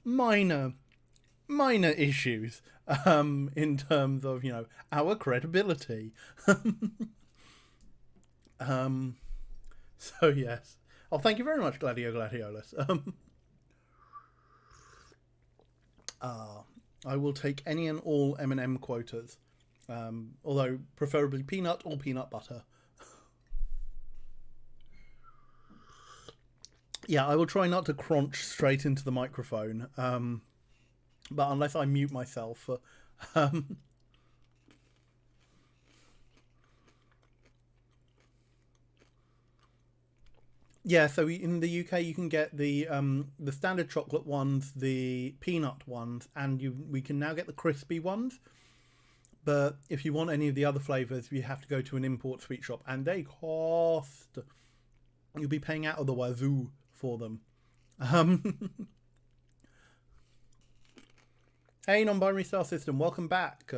minor issues in terms of, our credibility. So yes. Oh, thank you very much, Gladiolus. I will take any and all M&M quotas, although preferably peanut or peanut butter. Yeah, I will try not to crunch straight into the microphone, but unless I mute myself. Yeah, so in the UK you can get the standard chocolate ones, the peanut ones, and we can now get the crispy ones. But if you want any of the other flavors, you have to go to an import sweet shop, and they cost. You'll be paying out of the wazoo for them. Hey, non-binary star system, welcome back.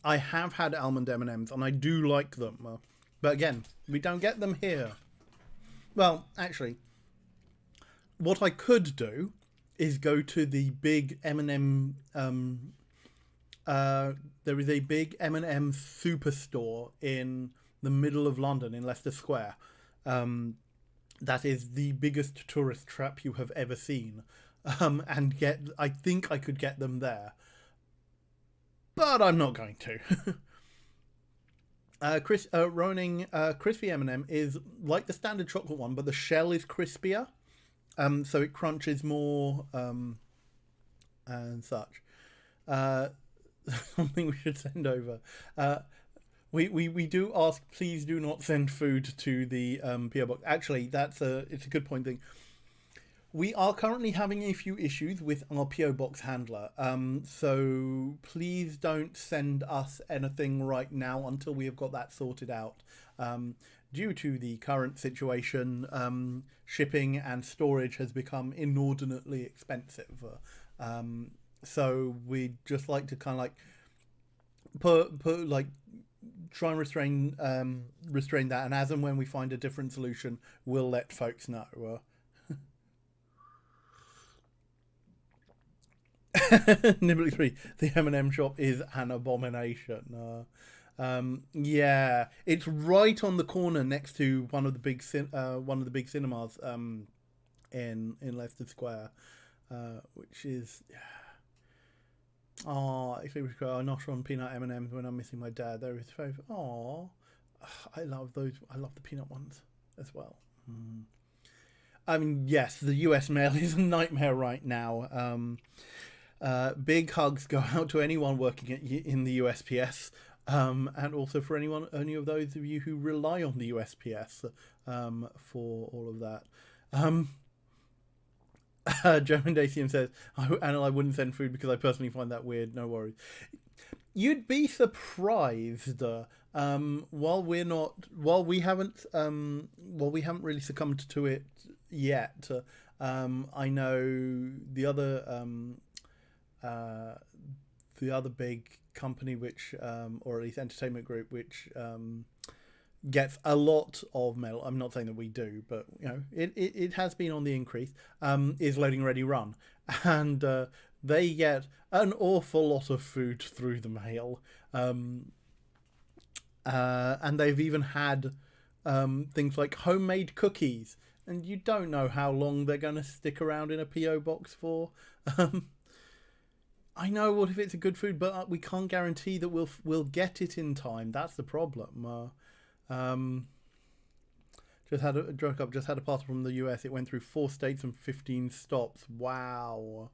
I have had almond M&Ms, and I do like them. But again, we don't get them here. Well, actually, what I could do is go to the big M&M. There is a big M&M superstore in the middle of London in Leicester Square. That is the biggest tourist trap you have ever seen. And I think I could get them there. But I'm not going to. Roning crispy M&M is like the standard chocolate one, but the shell is crispier. So it crunches more and such. Something we should send over. We do ask, please do not send food to the PO box. Actually, it's a good point thing. We are currently having a few issues with our PO box handler. So please don't send us anything right now until we have got that sorted out. Due to the current situation, shipping and storage has become inordinately expensive. So we'd just like to kind of like try and restrain that, and as and when we find a different solution, we'll let folks know. Nibbly 3, the M&M shop is an abomination. Yeah, it's right on the corner next to one of the big cinemas in Leicester Square, which is I nosh on peanut M&Ms when I'm missing my dad. They're his favourite. I love those. I love the peanut ones as well. I mean, yes, the US mail is a nightmare right now. Big hugs go out to anyone working in the USPS, and also for any of those of you who rely on the USPS for all of that. German Dacian says, I wouldn't send food because I personally find that weird. No worries. You'd be surprised. While we haven't really succumbed to it yet. I know the other big company, which or at least entertainment group, which gets a lot of mail. I'm not saying that we do, but you know, it has been on the increase. Is Loading Ready Run, and they get an awful lot of food through the mail. And they've even had things like homemade cookies, and you don't know how long they're going to stick around in a PO box for. I know what if it's a good food, but we can't guarantee that we'll get it in time. That's the problem. Just had a parcel from the US. It went through 4 states and 15 stops. Wow.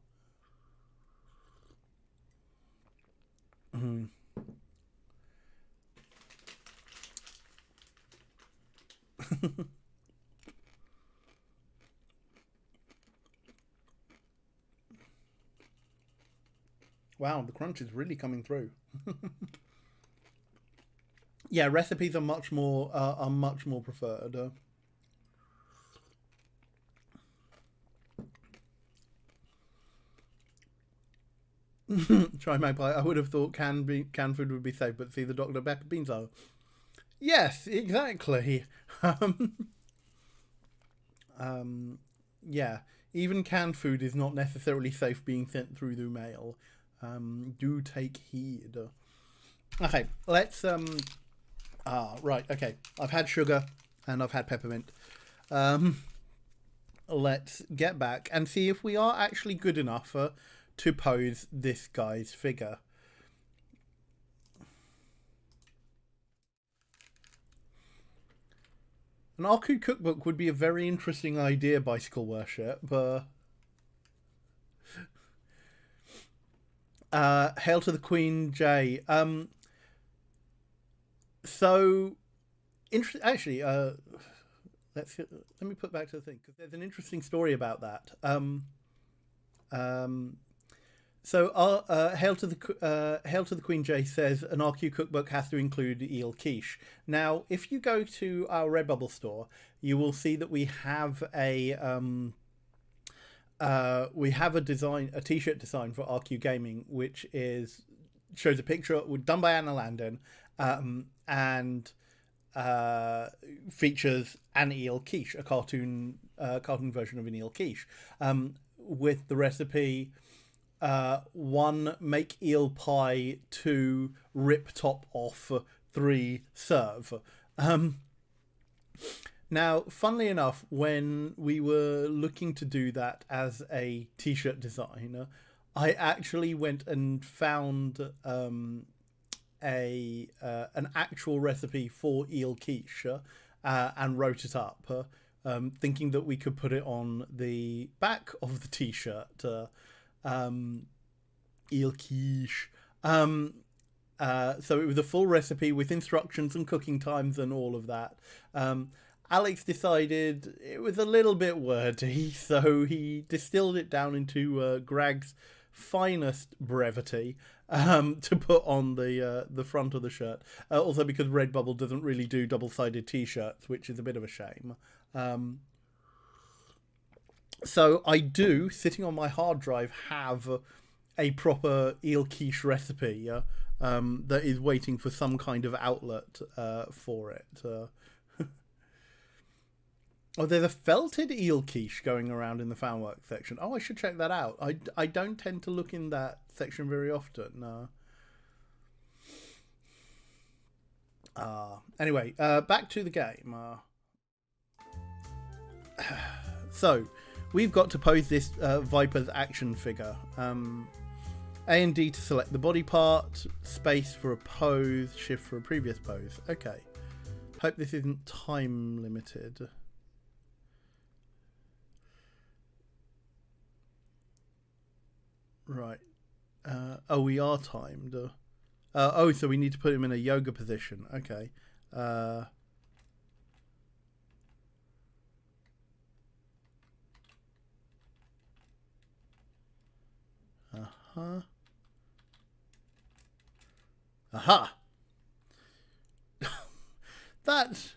Wow, the crunch is really coming through. Yeah, recipes are much more preferred. Try Magpie. I would have thought canned food would be safe, but see the Dr. Pepper beans are. Yes, exactly. Yeah, even canned food is not necessarily safe being sent through the mail. Do take heed. Okay, let's right, okay. I've had sugar and I've had peppermint. Let's get back and see if we are actually good enough to pose this guy's figure. An Aku cookbook would be a very interesting idea, Bicycle Worship. Hail to the Queen, Jay. So, actually, let me put back to the thing, because there's an interesting story about that. So, Hail to the Queen Jay says an RQ cookbook has to include eel quiche. Now, if you go to our Redbubble store, you will see that we have a a T-shirt design for RQ Gaming, which shows a picture done by Anna Landon, and features an eel quiche, a cartoon version of an eel quiche, with the recipe. 1, make eel pie. 2, rip top off. 3, serve. Now, funnily enough, when we were looking to do that as a t-shirt design, I actually went and found an actual recipe for eel quiche and wrote it up, thinking that we could put it on the back of the t-shirt. Eel quiche. So it was a full recipe with instructions and cooking times and all of that. Alex decided it was a little bit wordy, so he distilled it down into Greg's finest brevity to put on the front of the shirt. Also because Redbubble doesn't really do double-sided t-shirts, which is a bit of a shame. So I do, sitting on my hard drive, have a proper eel quiche recipe that is waiting for some kind of outlet for it. Oh, there's a felted eel quiche going around in the fanwork section. Oh, I should check that out. I don't tend to look in that section very often. Anyway, back to the game. So, we've got to pose this Viper's action figure. A and D to select the body part, space for a pose, shift for a previous pose. Okay. Hope this isn't time limited. Right. Oh, we are timed. Oh, so we need to put him in a yoga position. Okay. Uh-huh. Aha! That...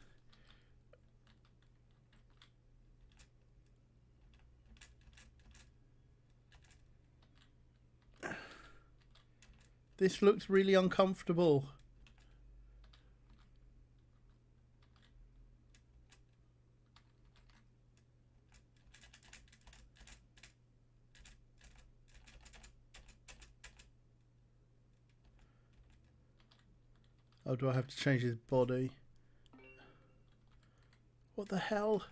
This looks really uncomfortable. Oh, do I have to change his body? What the hell?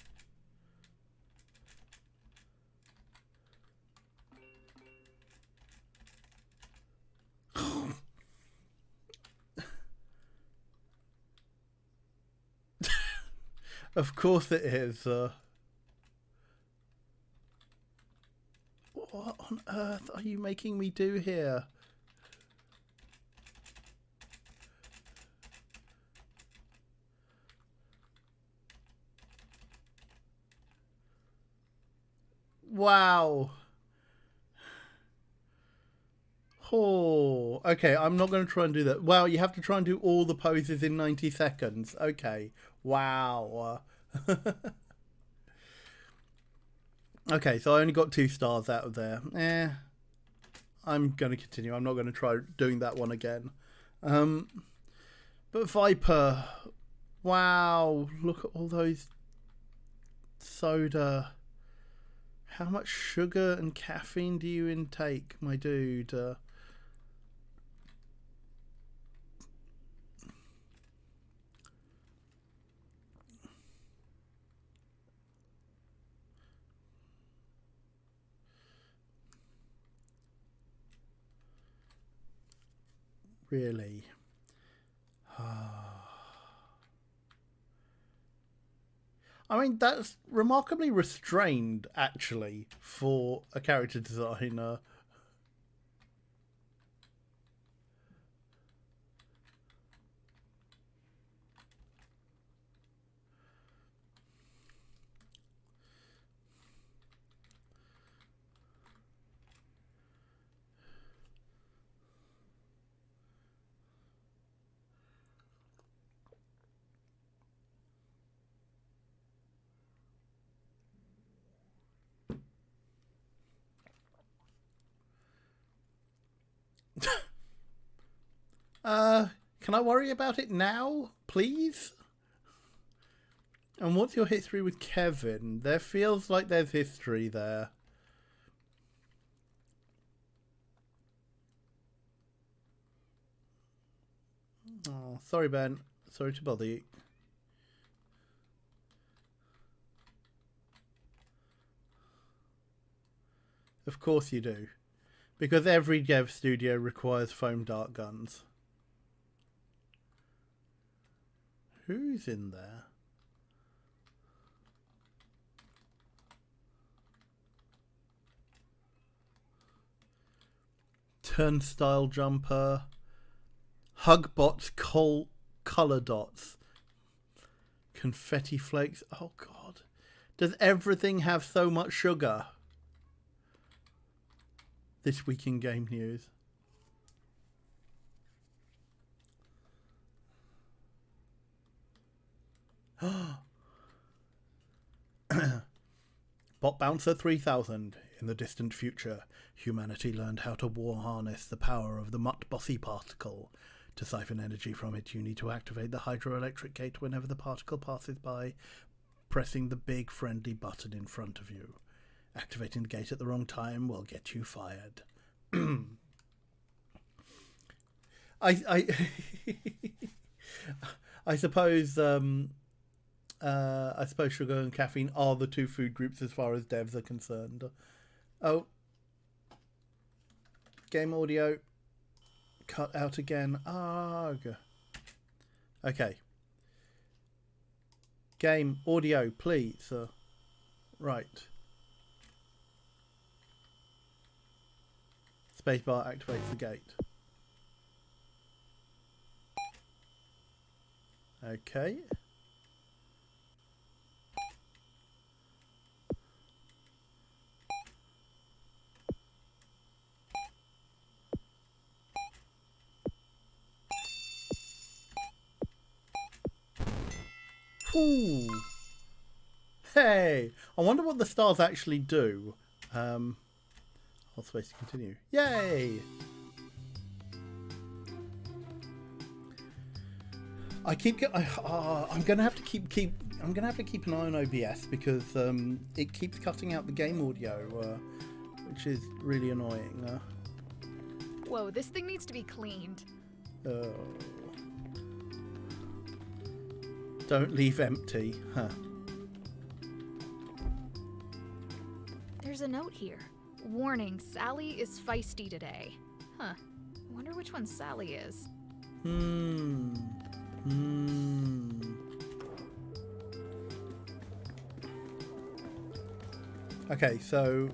Of course it is. What on earth are you making me do here? Wow. Oh, okay, I'm not going to try and do that. Wow, you have to try and do all the poses in 90 seconds. Okay, wow. Okay, so I only got 2 stars out of there. I'm going to continue. I'm not going to try doing that one again. But Viper, wow, look at all those soda. How much sugar and caffeine do you intake, my dude? Really? I mean, that's remarkably restrained, actually, for a character designer. Can I worry about it now, please? And what's your history with Kevin? There feels like there's history there. Oh, sorry, Ben. Sorry to bother you. Of course you do. Because every dev studio requires foam dart guns. Who's in there? Turnstile jumper. Hugbots color dots. Confetti flakes. Oh god. Does everything have so much sugar? This week in game news. Bot Bouncer 3000. In the distant future, humanity learned how to harness the power of the Mutt Bossy particle. To siphon energy from it, you need to activate the hydroelectric gate whenever the particle passes by, pressing the big friendly button in front of you. Activating the gate at the wrong time will get you fired. I suppose sugar and caffeine are the two food groups as far as devs are concerned. Oh, game audio cut out again. Arg. Okay. Game audio, please. Right. Spacebar activates the gate. Okay. Ooh. Hey! I wonder what the stars actually do. Hold space to continue. Yay! I'm gonna have to keep an eye on OBS because it keeps cutting out the game audio, which is really annoying. Whoa, this thing needs to be cleaned. Oh. Don't leave empty, huh? There's a note here. Warning, Sally is feisty today. Huh. Wonder which one Sally is. Okay, so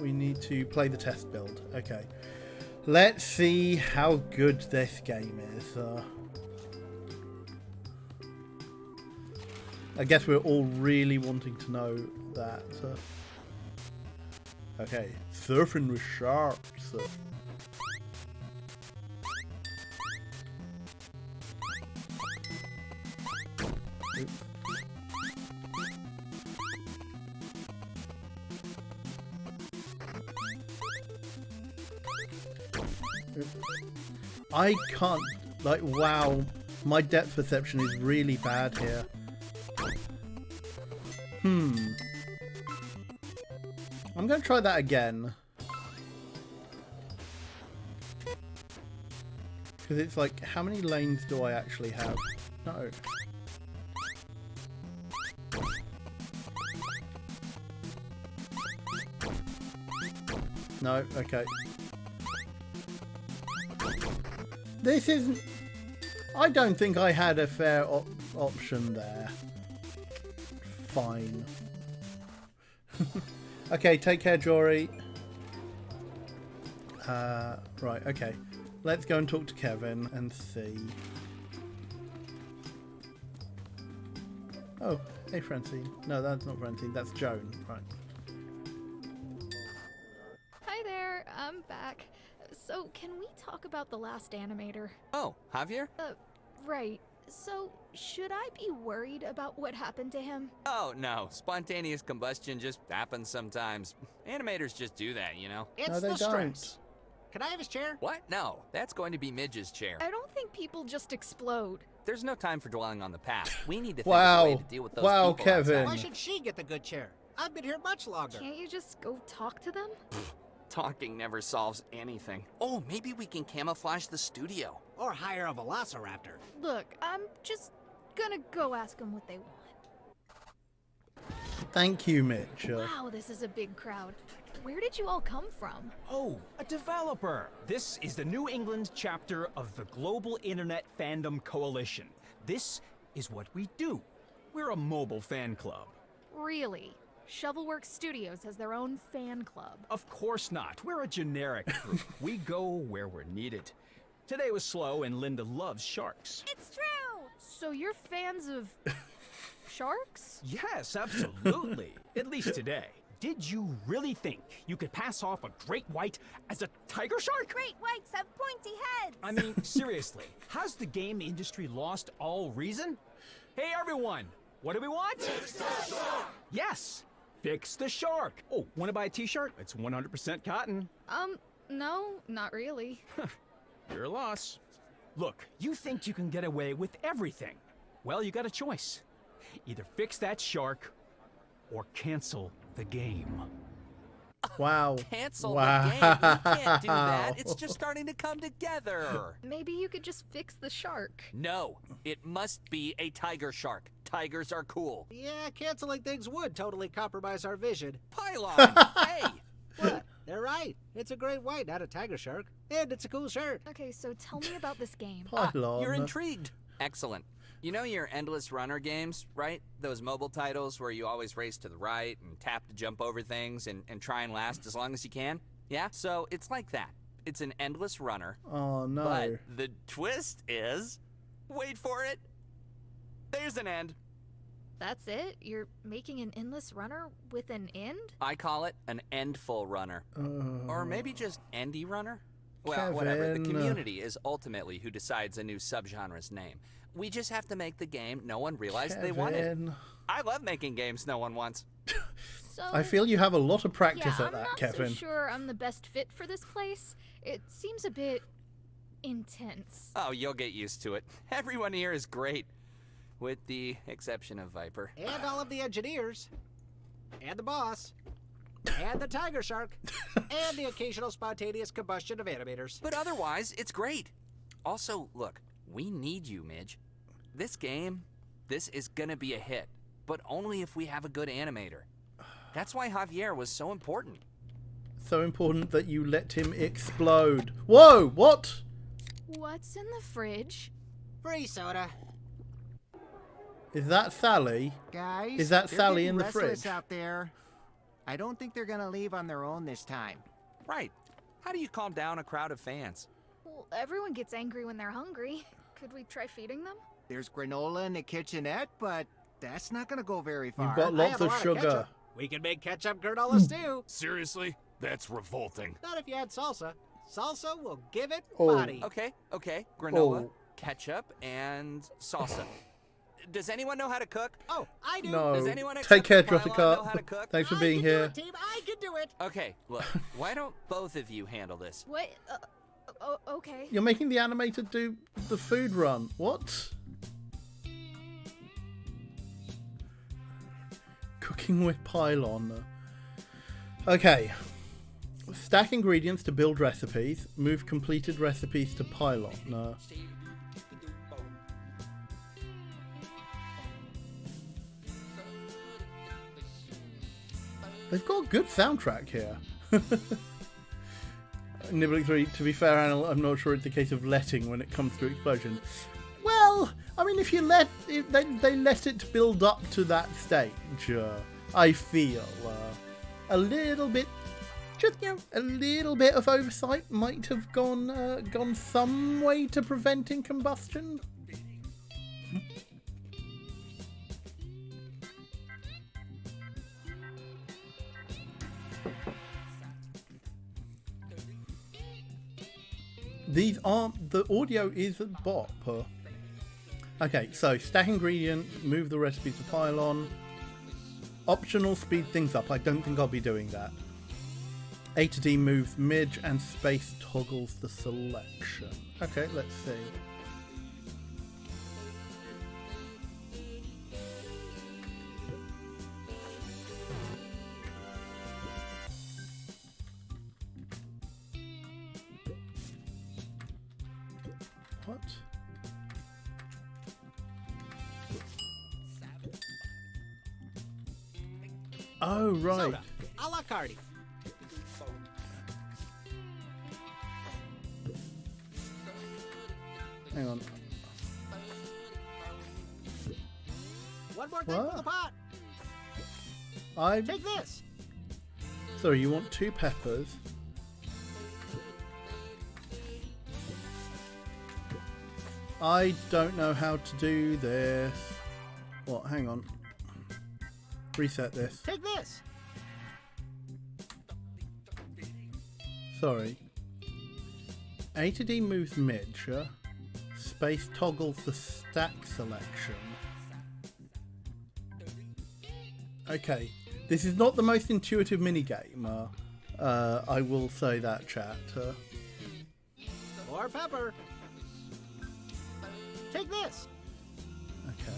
we need to play the test build. Okay. Let's see how good this game is. I guess we're all really wanting to know that. Okay, surfing with sharks. Oops. I can't, like, wow, my depth perception is really bad here. I'm going to try that again. Because it's like, how many lanes do I actually have? No. No, okay. This isn't... I don't think I had a fair option there. Fine. Okay, take care, Jory. Right, okay. Let's go and talk to Kevin and see. Oh, hey, Francine. No, that's not Francine. That's Joan. Right. Hi there, I'm back. So, can we talk about the last animator? Oh, Javier? Right. So, should I be worried about what happened to him? Oh, no. Spontaneous combustion just happens sometimes. Animators just do that, you know? It's No, they the don't. stress. Can I have his chair? What? No, that's going to be Midge's chair. I don't think people just explode. There's no time for dwelling on the past. We need to think of a way to deal with those people Kevin. Why should she get the good chair? I've been here much longer. Can't you just go talk to them? Talking never solves anything. Oh, maybe we can camouflage the studio. Or hire a velociraptor. Look, I'm just gonna go ask them what they want. Thank you, Mitch. Wow, this is a big crowd. Where did you all come from? Oh, a developer. This is the New England chapter of the Global Internet Fandom Coalition. This is what we do. We're a mobile fan club. Really? Shovelworks Studios has their own fan club. Of course not. We're a generic group. We go where we're needed. Today was slow and Linda loves sharks. It's true! So you're fans of sharks? Yes, absolutely. At least today. Did you really think you could pass off a great white as a tiger shark? Great whites have pointy heads! I mean, seriously, has the game industry lost all reason? Hey everyone, what do we want? Fix the shark! Yes, fix the shark! Oh, want to buy a t-shirt? It's 100% cotton. No, not really. Your loss. Look, you think you can get away with everything. Well, you got a choice. Either fix that shark or cancel the game. Wow. Cancel wow. the game? You can't do that. It's just starting to come together. Maybe you could just fix the shark. No, it must be a tiger shark. Tigers are cool. Yeah, canceling things would totally compromise our vision. Pylon! Hey! What? They're right. It's a great white, not a tiger shark. And it's a cool shirt. Okay, so tell me about this game. You're intrigued. Excellent. You know your endless runner games, right? Those mobile titles where you always race to the right and tap to jump over things and try and last as long as you can? Yeah? So it's like that. It's an endless runner. Oh, no. But the twist is, wait for it, there's an end. That's it? You're making an endless runner with an end? I call it an endful runner. Or maybe just endy runner? Well, Kevin. whatever. The community is ultimately who decides a new subgenre's name. We just have to make the game no one realized they wanted. I love making games no one wants. So, I feel you have a lot of practice yeah, at that, I'm not Kevin. so sure I'm the best fit for this place. It seems a bit intense. Oh, you'll get used to it. Everyone here is great. With the exception of Viper. And all of the engineers. And the boss. And the tiger shark. And the occasional spontaneous combustion of animators. But otherwise, it's great. Also, look, we need you, Midge. This game, this is gonna be a hit. But only if we have a good animator. That's why Javier was so important. So important that you let him explode. Whoa, what? What's in the fridge? Free soda. Is that Sally? Guys, is that they're Sally getting in the restless fridge? out there. I don't think they're gonna leave on their own this time. Right. How do you calm down a crowd of fans? Well, everyone gets angry when they're hungry. Could we try feeding them? There's granola in the kitchenette, but that's not gonna go very far. You've got lots of sugar. We can make ketchup granola stew. Seriously? That's revolting. Not if you add salsa. Salsa will give it Oh. body. Okay. Granola, Oh. ketchup, and salsa. Does anyone know how to cook? Oh, I do. No. Does anyone Take except care, for Pylon know how to Jessica. cook? Thanks for being I here. can do it, team. I can do it. Okay, look, why don't both of you handle this? What? Okay. You're making the animator do the food run. What? Cooking with Pylon. Okay. Stack ingredients to build recipes. Move completed recipes to Pylon. They've got a good soundtrack here. Nibbling 3, to be fair, Anil, I'm not sure it's a case of letting when it comes to explosions. Well, I mean, if you let it, they let it build up to that stage. I feel a little bit, just a little bit of oversight might have gone some way to preventing combustion. These aren't, the audio is a bop. Okay, so stack ingredient, move the recipe to Pylon. Optional, speed things up. I don't think I'll be doing that. A to D moves midge and space toggles the selection. Okay, let's see. What? Oh, right. Soda, a la carte. Hang on. One more thing What? for the pot. I. Take this. Sorry, you want 2 peppers? I don't know how to do this. What? Hang on. Reset this. Take this. Sorry. A to D moves midge. Space toggles the stack selection. Okay. This is not the most intuitive minigame. I will say that, chat. More pepper. Take this. Okay.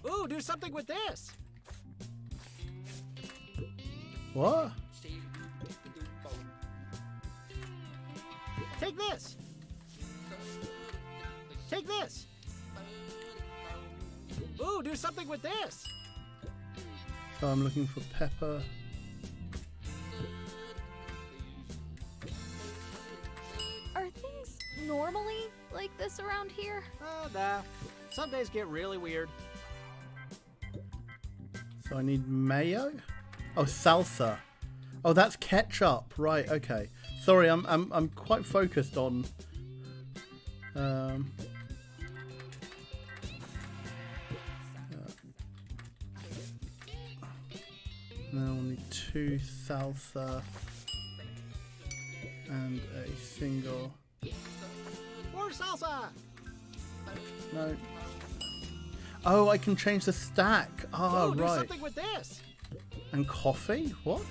Ooh, do something with this. What? Take this. Take this. Ooh, do something with this. So I'm looking for pepper. Are things normally like this around here? Nah. Some days get really weird. So I need mayo? Oh, salsa. Oh, that's ketchup. Right, okay. Sorry, I'm quite focused on now I need 2 salsa and a single. More salsa. No. Oh, I can change the stack. Ah, Ooh, do right. something with this. And coffee? What?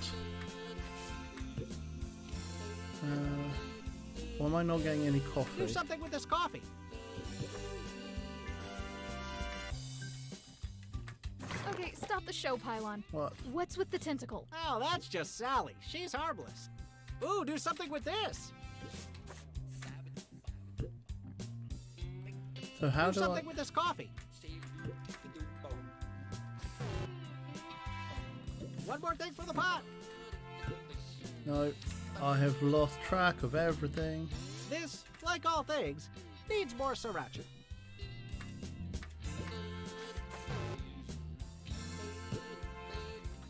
Why am I not getting any coffee? Do something with this coffee. Okay, stop the show, Pylon. What? What's with the tentacle? Oh, that's just Sally. She's harmless. Ooh, do something with this. So how do do something I... with this coffee. One more thing for the pot. No, I have lost track of everything. This, like all things, needs more sriracha.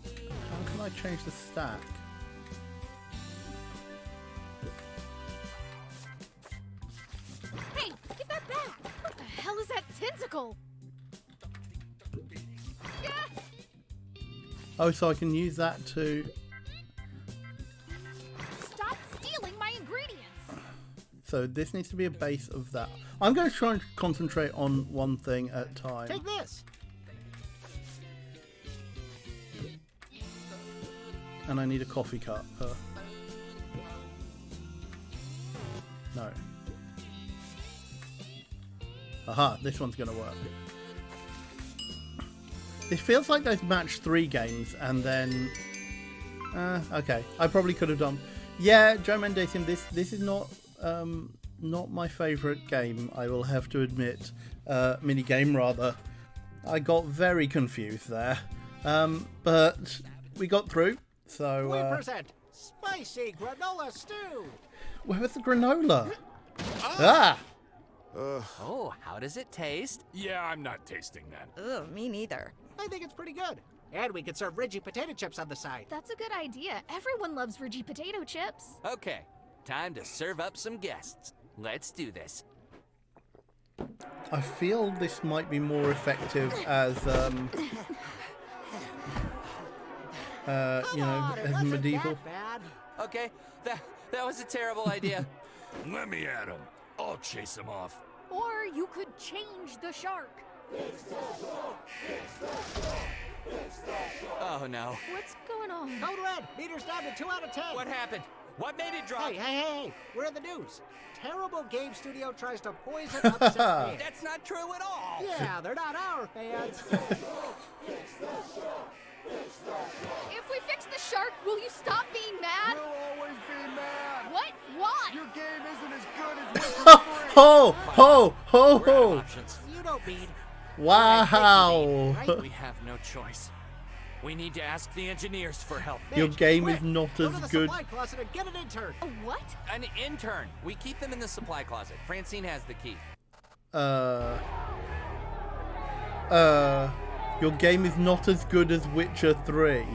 How can I change the stack? Hey, give that back! What the hell is that tentacle? Oh, so I can use that to... Stop stealing my ingredients! So this needs to be a base of that. I'm going to try and concentrate on one thing at a time. Take this. And I need a coffee cup. No. Aha, this one's going to work. It feels like those match 3 games and then... okay, I probably could have done... Yeah, Joe Mendesian, this is not my favourite game, I will have to admit. Minigame, rather. I got very confused there. But we got through, so... We present spicy granola stew. Where was the granola? Ah! Oh, how does it taste? Yeah, I'm not tasting that. Ugh, me neither. I think it's pretty good. And we could serve Reggie potato chips on the side. That's a good idea. Everyone loves Reggie potato chips. Okay, time to serve up some guests. Let's do this. I feel this might be more effective as you know, as medieval. Okay, that was a terrible idea. Let me at him. I'll chase him off. Or you could change the shark. Oh no. What's going on? Code red. Meter's down to 2 out of 10. What happened? What made it drop? Hey. We're in the news. Terrible game studio tries to poison upset fans. That's not true at all. Yeah, they're not our fans. If we fix the shark, will you stop being mad? We'll always be mad. What? Why? Your game isn't as good as Witcher 3. Ho! Ho! Ho! We're out of Ho! options. You don't mean. Wow! We have no choice. We need to ask the engineers for help. Your game quick, is not go as to the good. supply closet and get an intern. A what? An intern. We keep them in the supply closet. Francine has the key. Your game is not as good as Witcher 3.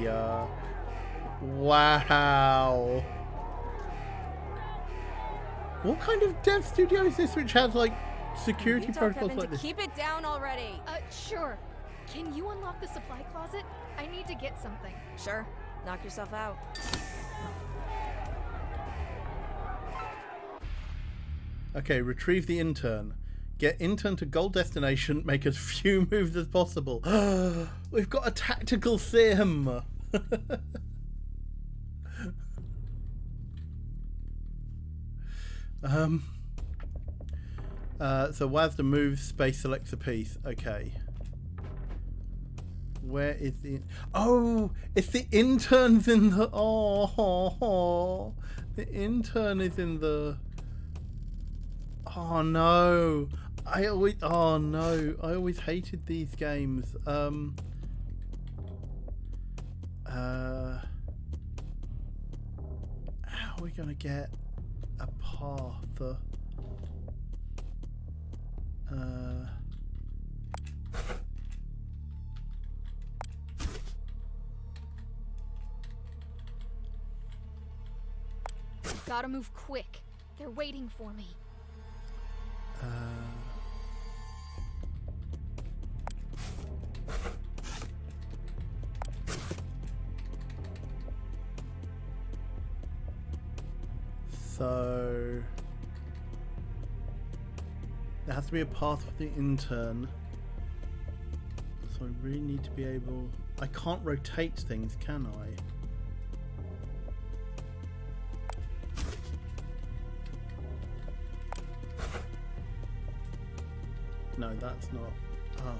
Wow. What kind of dev studio is this which has like security protocols like this? Keep it down already. Sure. Can you unlock the supply closet? I need to get something. Sure. Knock yourself out. Okay, retrieve the intern. Get intern to goal destination, make as few moves as possible. We've got a tactical sim! So WASD moves, space selects a piece. Okay. Where is the... Oh! It's the intern's in the... Oh! The intern is in the... Oh no! Oh no! I always hated these games. How are we gonna get a path? Gotta move quick. They're waiting for me. So there has to be a path for the intern. So I really need to be able... I can't rotate things, can I? No, that's not... Oh.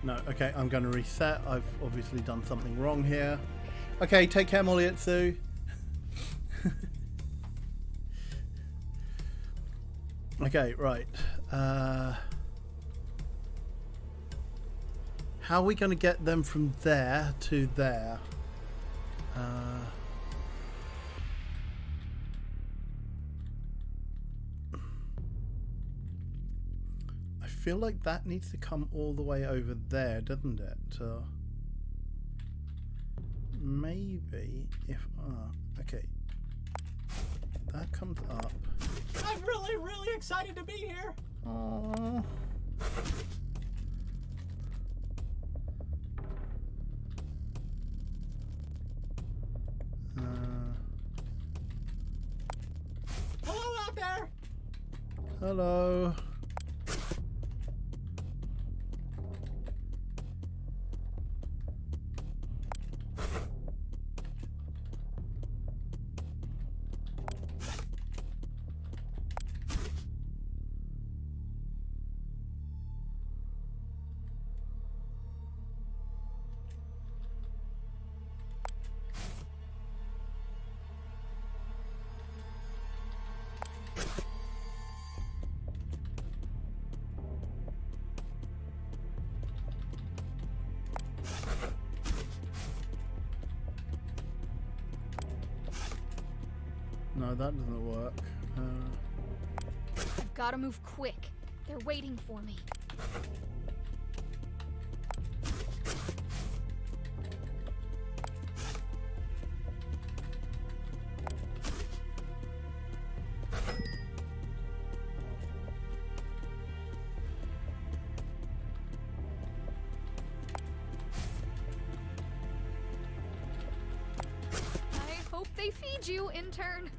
No, okay, I'm going to reset. I've obviously done something wrong here. Okay, take care, Molietsu. Okay, right. How are we going to get them from there to there? I feel like that needs to come all the way over there, doesn't it? Maybe if... okay. That comes up. I'm really excited to be here. Aww. Hello out there. Hello. No, that doesn't work. I've gotta move quick. They're waiting for me. found you, intern.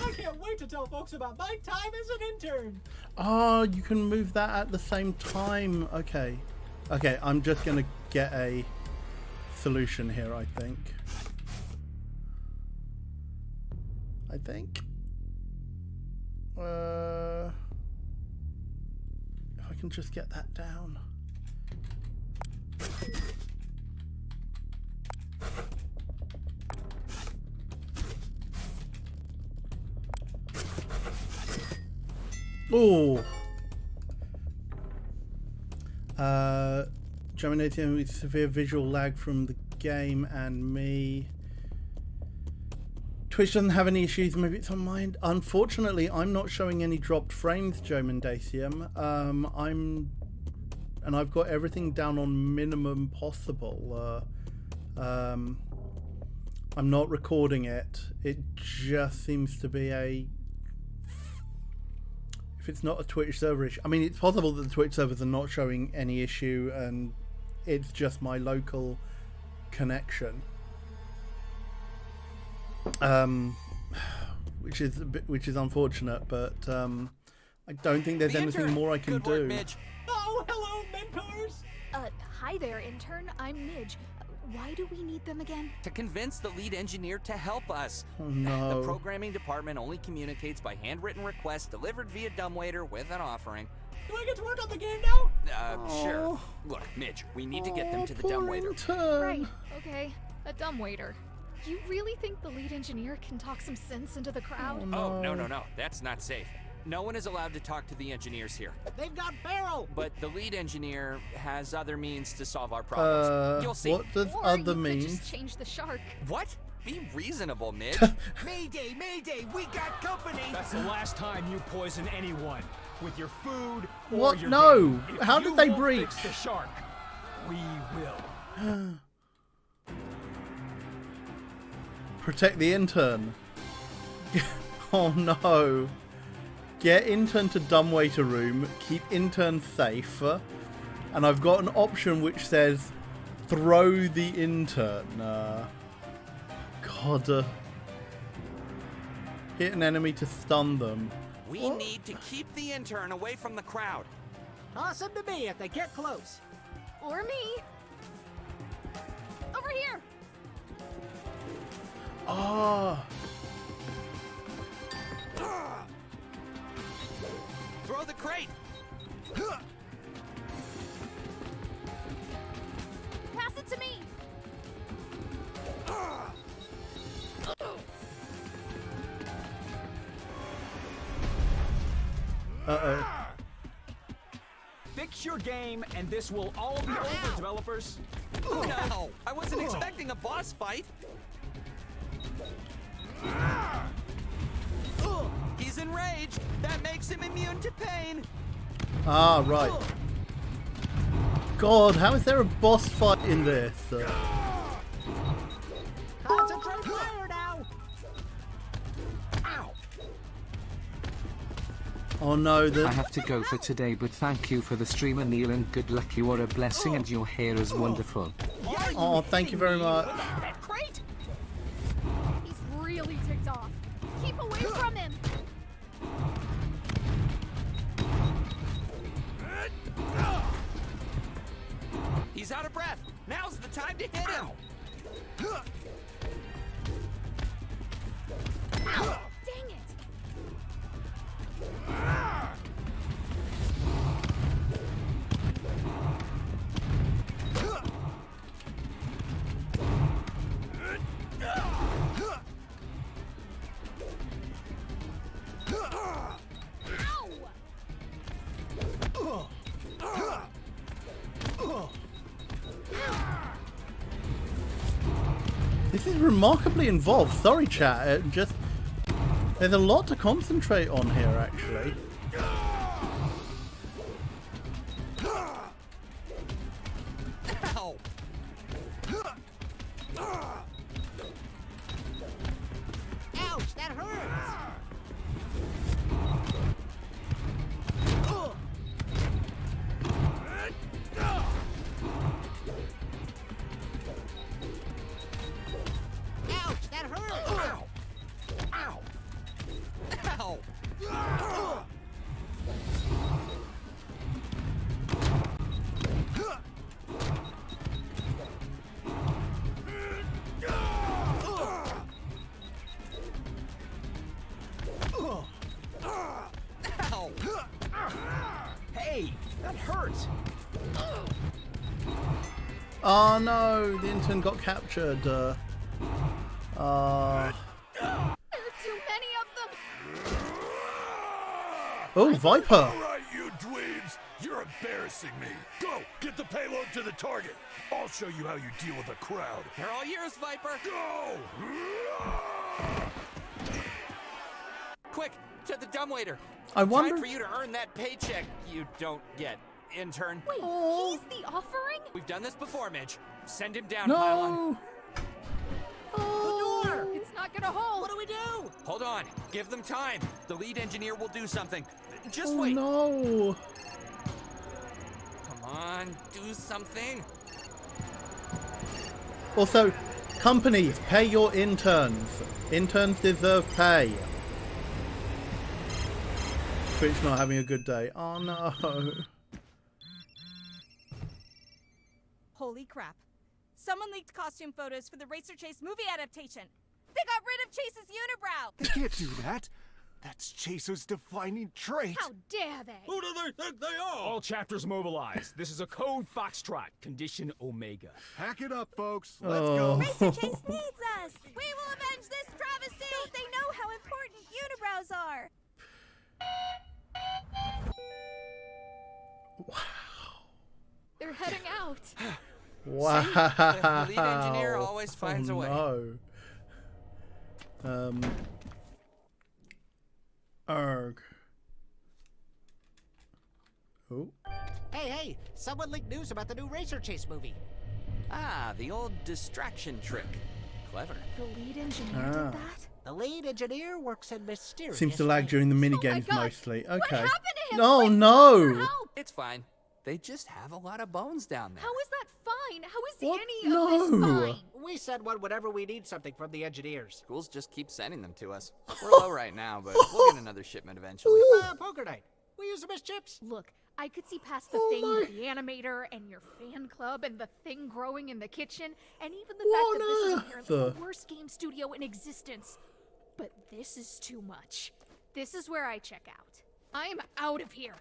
I can't wait to tell folks about my time as an intern. Oh, you can move that at the same time. Okay. Okay, I'm just going to get a solution here, I think. If I can just get that down. Oh. Germinating with severe visual lag from the game and me. Twitch doesn't have any issues, maybe it's on mine. Unfortunately, I'm not showing any dropped frames, Joe Mendacium. And I've got everything down on minimum possible. I'm not recording it. It just seems to be a... If it's not a Twitch server issue, I mean, it's possible that the Twitch servers are not showing any issue and it's just my local connection, which is unfortunate. But I don't think there's anything more I can do. Oh, hello, mentors. Hi there, intern. I'm Midge. Why do we need them again? To convince the lead engineer to help us. Oh no. The programming department only communicates by handwritten request delivered via dumbwaiter with an offering. Do I get to work on the game now? Sure. Look, Midge, we need to get them to the dumbwaiter. Right, okay. A dumbwaiter. You really think the lead engineer can talk some sense into the crowd? Oh, no. That's not safe. No one is allowed to talk to the engineers here. They've got Barrel! But the lead engineer has other means to solve our problems. You'll see. What does other mean? Just change the shark. What? Be reasonable, Midge. Mayday, Mayday, we got company! That's the last time you poison anyone with your food or What? your No! game. How If did you they won't breach? Fix the shark. We will. Protect the intern. Oh no. Get intern to dumbwaiter room, keep intern safe, and I've got an option which says throw the intern. God. Hit an enemy to stun them. We need to keep the intern away from the crowd. Toss them to me if they get close. Or me. Over here. Ah. Throw the crate. Pass it to me. Uh-oh. Fix your game, and this will all be over, developers. No, I wasn't expecting a boss fight. He's enraged. That makes him immune to pain. Ah, right. God, how is there a boss fight in this? Concentrate fire now. Ow. Oh no, I have to go for today, but thank you for the stream, Neil, and good luck. You are a blessing, and your hair is wonderful. Oh, thank you very much. That crate. He's really ticked off. Keep away from him. He's out of breath. Now's the time to hit him. Ow. Dang it. This is remarkably involved. Sorry, chat. There's a lot to concentrate on here, actually. Ow. Ouch, that hurts. Oh no, the intern got captured. There are too many of them. Oh, Viper. All right, you dweebs. You're embarrassing me. Go, get the payload to the target. I'll show you how you deal with a crowd. They're all yours, Viper. Go! Quick, to the dumbwaiter. I wonder. Time for you to earn that paycheck you don't get, intern. Wait, he's the offering? We've done this before, Midge. Send him down, No. Pylon. The door! It's not gonna hold. What do we do? Hold on. Give them time. The lead engineer will do something. Just Oh wait. no. Come on, do something. Also, companies, pay your interns. Interns deserve pay. Twitch not having a good day. Oh no. Holy crap. Someone leaked costume photos for the Racer Chase movie adaptation. They got rid of Chase's unibrow. They can't do that. That's Chaser's defining trait. How dare they? Who do they think they are? All chapters mobilized. This is a code Foxtrot. Condition Omega. Hack it up, folks. Let's Oh. go. Racer Chase needs us. We will avenge this travesty. Don't they know how important unibrows are? They're heading out. Wow. The lead engineer always finds a way. No. Arg. Oh. Hey, someone leaked news about the new Racer Chase movie. Ah, the old distraction trick. Clever. The lead engineer Ah. did that? The lead engineer works in mysterious Seems to lag ways. during the mini my games God. mostly. Okay. What happened to him? Oh Wait, no. help! It's fine. They just have a lot of bones down there. How is that fine? How is What? any of this No. fine? We send one whenever we need something from the engineers. Schools just keep sending them to us. We're low right now, but we'll get another shipment eventually. Poker night. We use them as chips. Look, I could see past the thing with the animator and your fan club and the thing growing in the kitchen and even the fact that this is apparently the worst game studio in existence. But this is too much. This is where I check out. I'm out of here.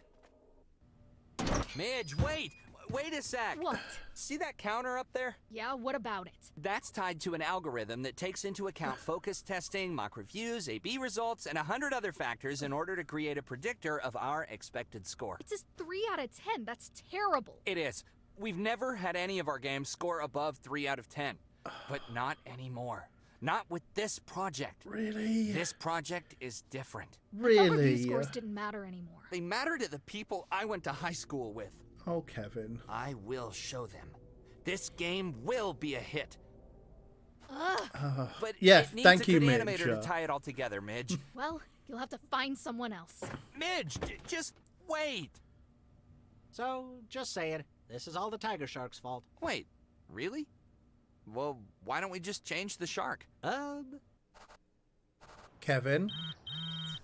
Midge, wait! Wait a sec! What? See that counter up there? Yeah, what about it? That's tied to an algorithm that takes into account focus testing, mock reviews, A/B results, and 100 other factors in order to create a predictor of our expected score. It says 3 out of 10. That's terrible. It is. We've never had any of our games score above 3 out of 10. But not anymore. Not with this project. Really? This project is different. I thought review Really? scores didn't matter anymore. They matter to the people I went to high school with. Oh, Kevin. I will show them. This game will be a hit. Ugh. But yes, it needs thank a you, good Midge. animator to tie it all together, Midge. Well, you'll have to find someone else. Midge, just wait. So, just saying, this is all the Tiger Shark's fault. Wait, really? Well, why don't we just change the shark? Kevin.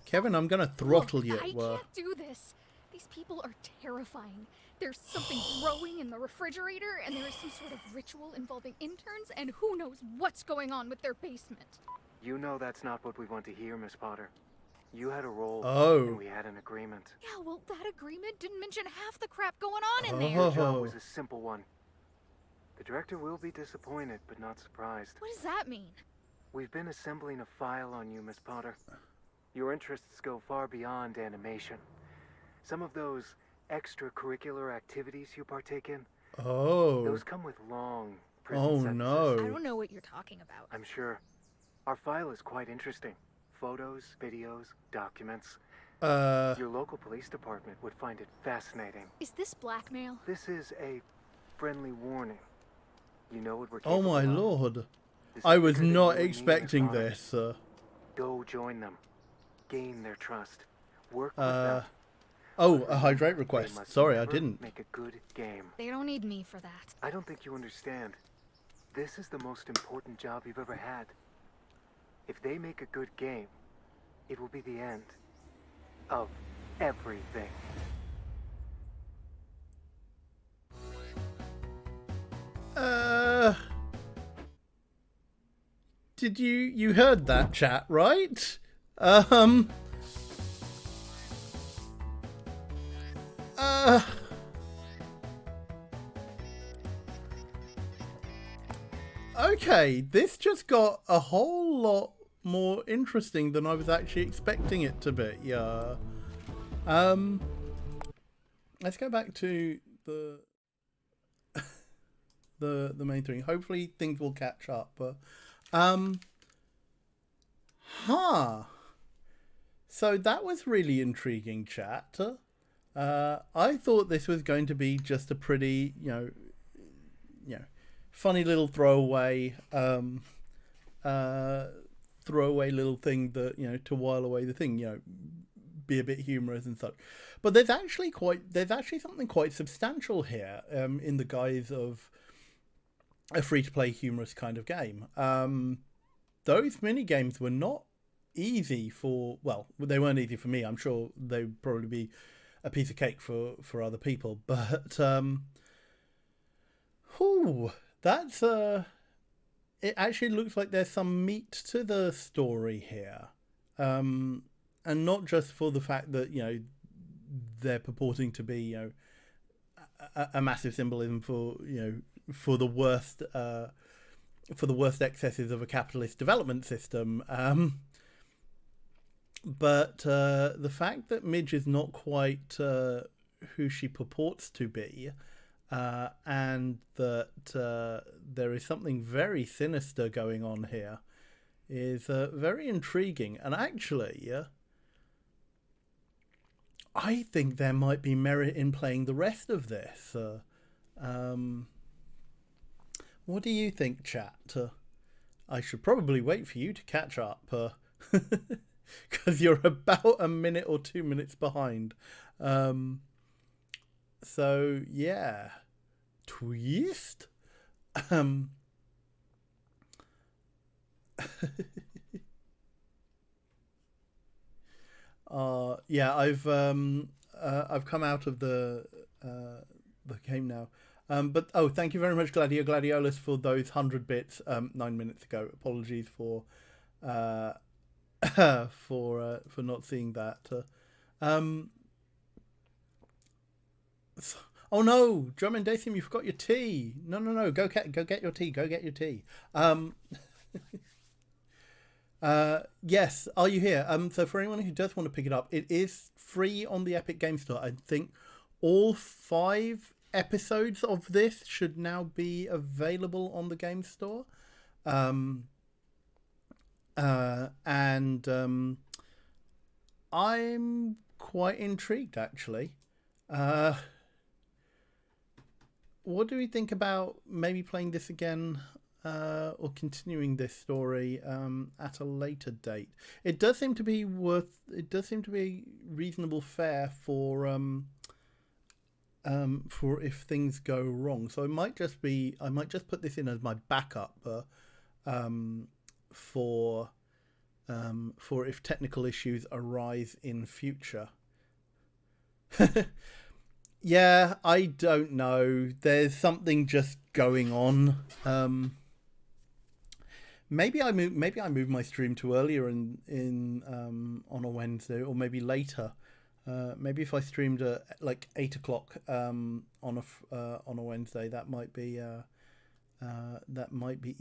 Kevin, I'm gonna throttle you I at work. can't do this. These people are terrifying. There's something growing in the refrigerator, and there is some sort of ritual involving interns, and who knows what's going on with their basement. You know that's not what we want to hear, Miss Potter. You had a role, Oh. and we had an agreement. Yeah, well, that agreement didn't mention half the crap going on in Your there. job was a simple one. The director will be disappointed, but not surprised. What does that mean? We've been assembling a file on you, Miss Potter. Your interests go far beyond animation. Some of those extracurricular activities you partake in, Oh. those come with long prison Oh sentences. no. I don't know what you're talking about. I'm sure. Our file is quite interesting. Photos, videos, documents. Your local police department would find it fascinating. Is this blackmail? This is a friendly warning. You know what we're Oh capable my of. lord. This I is was bigger than not you and me, expecting Miss Potter. this. Go join them. Gain their trust. Work with them. Oh, a hydrate request. must Sorry, I never didn't. Make a good game. They don't need me for that. I don't think you understand. This is the most important job you've ever had. If they make a good game, it will be the end of everything. Did you heard that, chat, right? Okay, this just got a whole lot more interesting than I was actually expecting it to be. Yeah. Let's go back to the the main thing. Hopefully things will catch up. So that was really intriguing, chat. I thought this was going to be just a pretty, funny little throwaway little thing that, to while away the thing, be a bit humorous and such. But there's actually something quite substantial here, in the guise of a free-to-play humorous kind of game. Those mini games were not easy they weren't easy for me. I'm sure they'd probably be a piece of cake for other people, but that's it actually looks like there's some meat to the story here, and not just for the fact that they're purporting to be a massive symbolism for the worst excesses of a capitalist development system, but the fact that Midge is not quite who she purports to be, and that there is something very sinister going on here, is very intriguing. And actually, I think there might be merit in playing the rest of this. What do you think, chat? I should probably wait for you to catch up, because you're about a minute or 2 minutes behind. So yeah, twist. Yeah, I've come out of the game now. But thank you very much, Gladiolus, for those 100 bits 9 minutes ago. Apologies for not seeing that. Oh no, Drum Dacium, you forgot your tea. No, go get your tea. Go get your tea. Yes, are you here? So for anyone who does want to pick it up, it is free on the Epic Game Store. I think all 5 episodes of this should now be available on the Game Store. And I'm quite intrigued, actually. What do we think about maybe playing this again, or continuing this story at a later date? It does seem to be reasonable fare for if things go wrong. So I might just put this in as my backup for if technical issues arise in future. Yeah, I don't know. There's something just going on. Maybe I move my stream to earlier in on a Wednesday, or maybe later. Maybe if I streamed at like 8 o'clock on a Wednesday, that might be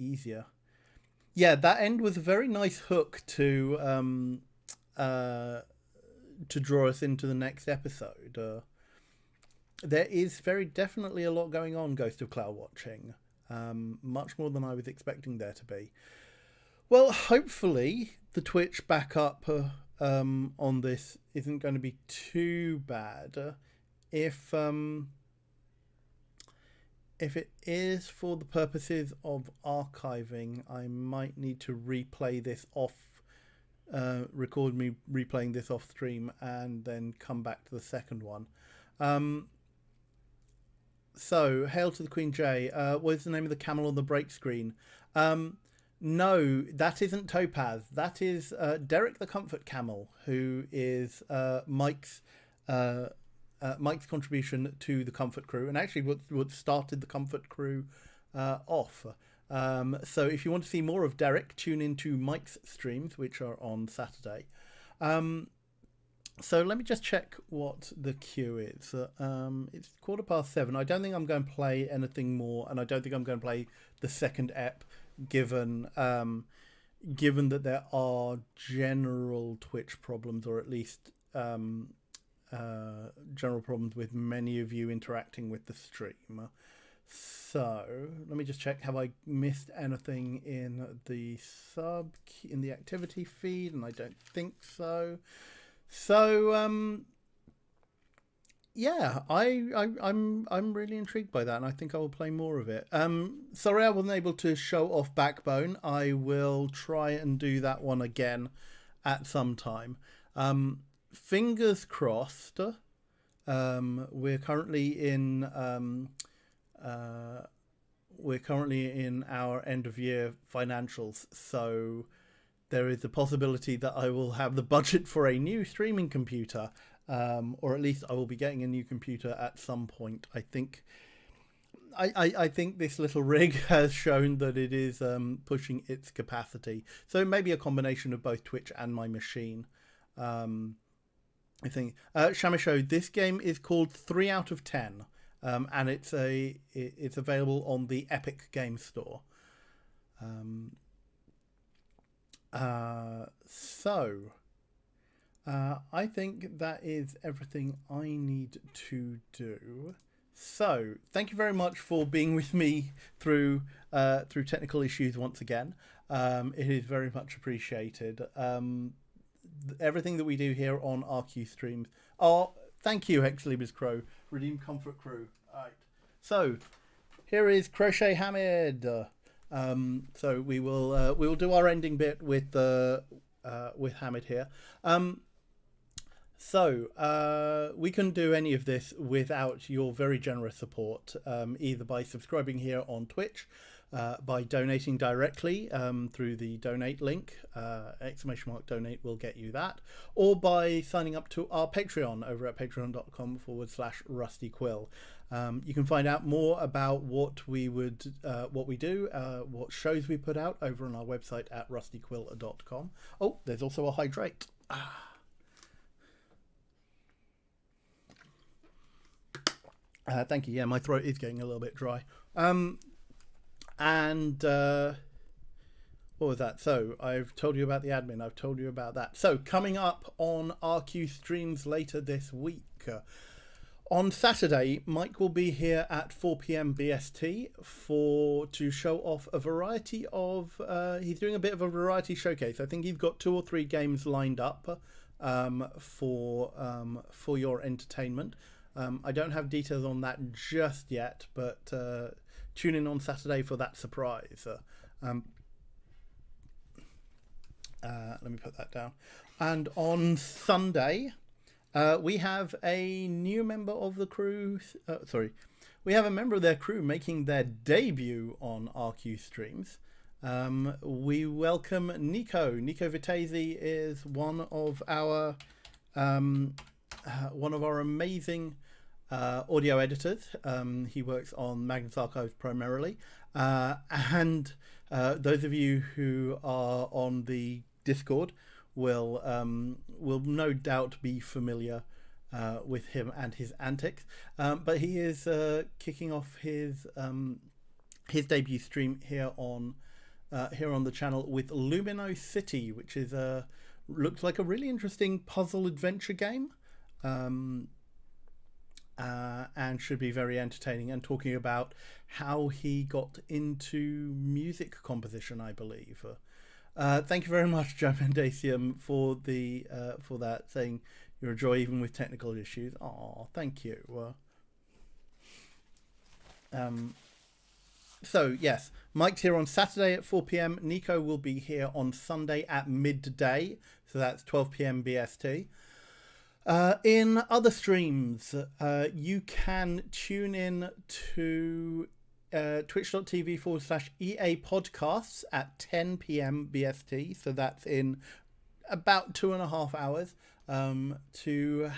easier. Yeah, that end was a very nice hook to draw us into the next episode. There is very definitely a lot going on, Ghost of Cloud Watching. Much more than I was expecting there to be. Well, hopefully the Twitch backup on this isn't going to be too bad. If it is for the purposes of archiving, I might need to replay this off, record me replaying this off stream, and then come back to the second one. So, Hail to the Queen J. What is the name of the camel on the break screen? No, that isn't Topaz. That is Derek the Comfort Camel, who is Mike's contribution to the Comfort Crew, and actually what started the Comfort Crew off. So if you want to see more of Derek, tune into Mike's streams, which are on Saturday. So let me just check what the queue is. It's 7:15. I don't think I'm going to play anything more, and I don't think I'm going to play the second ep given given that there are general Twitch problems, or at least general problems with many of you interacting with the stream. So let me just check. Have I missed anything in the activity feed? And I don't think so. So yeah, I'm really intrigued by that, and I think I will play more of it. Sorry I wasn't able to show off Backbone. I will try and do that one again at some time. Fingers crossed. We're currently in our end of year financials, so there is a possibility that I will have the budget for a new streaming computer, or at least I will be getting a new computer at some point. I think this little rig has shown that it is pushing its capacity, so maybe a combination of both Twitch and my machine. I think Shamisho, this game is called 3 out of 10, and it's available on the Epic Game Store. I think that is everything I need to do. So thank you very much for being with me through technical issues once again. It is very much appreciated. Everything that we do here on RQ streams. Oh, thank you, Hexlibus Crow. Redeem Comfort Crew. All right. So here is Crochet Hamid. So we will do our ending bit with Hamid here. So we couldn't do any of this without your very generous support, either by subscribing here on Twitch, by donating directly through the donate link, !donate will get you that, or by signing up to our Patreon over at patreon.com/Rusty Quill. You can find out more about what we do, what shows we put out over on our website at rustyquill.com. Oh, there's also a hydrate. Thank you. Yeah, my throat is getting a little bit dry. And what was that? So I've told you about the admin. I've told you about that. So coming up on RQ streams later this week. On Saturday, Mike will be here at 4 p.m. BST to show off a variety of... he's doing a bit of a variety showcase. I think he's got 2 or 3 games lined up for your entertainment. I don't have details on that just yet, but tune in on Saturday for that surprise. Let me put that down. And on Sunday, we have a new member of the crew. We have a member of their crew making their debut on RQ streams. We welcome Nico. Nico Vitesi is one of our amazing audio editors. He works on Magnus Archives primarily, and those of you who are on the Discord will no doubt be familiar with him and his antics. But he is kicking off his debut stream here on the channel with Lumino City, which is looks like a really interesting puzzle adventure game. And should be very entertaining, and talking about how he got into music composition, I believe. Thank you very much, Jamendasium, for that, saying you're a joy even with technical issues. Oh, thank you. So yes, Mike's here on Saturday at 4 p.m. Nico will be here on Sunday at midday, so that's 12 p.m. BST. In other streams, you can tune in to twitch.tv/EA podcasts at 10 p.m. BST. So that's in about 2.5 hours, to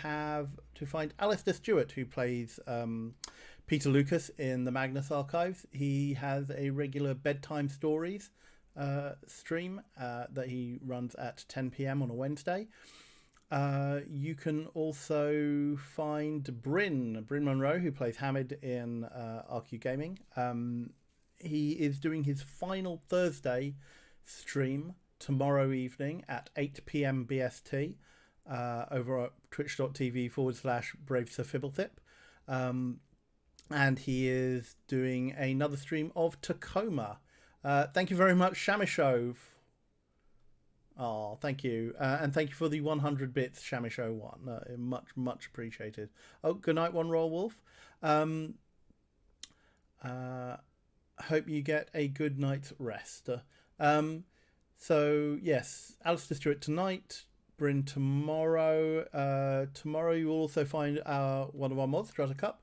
find Alistair Stewart, who plays Peter Lucas in the Magnus Archives. He has a regular bedtime stories stream that he runs at 10 p.m. on a Wednesday. You can also find Bryn Monroe, who plays Hamid in RQ Gaming. he is doing his final Thursday stream tomorrow evening at 8 p.m. BST over at twitch.tv/Brave Sir Fibblethip. And he is doing another stream of Tacoma. Thank you very much, Shamisho. Oh, thank you. And thank you for the 100 bits, Shamisho 1. Much appreciated. Oh, good night, One Royal Wolf. Hope you get a good night's rest. So, yes, Alistair Stewart tonight, Bryn tomorrow. Tomorrow you will also find one of our mods, Druddercup,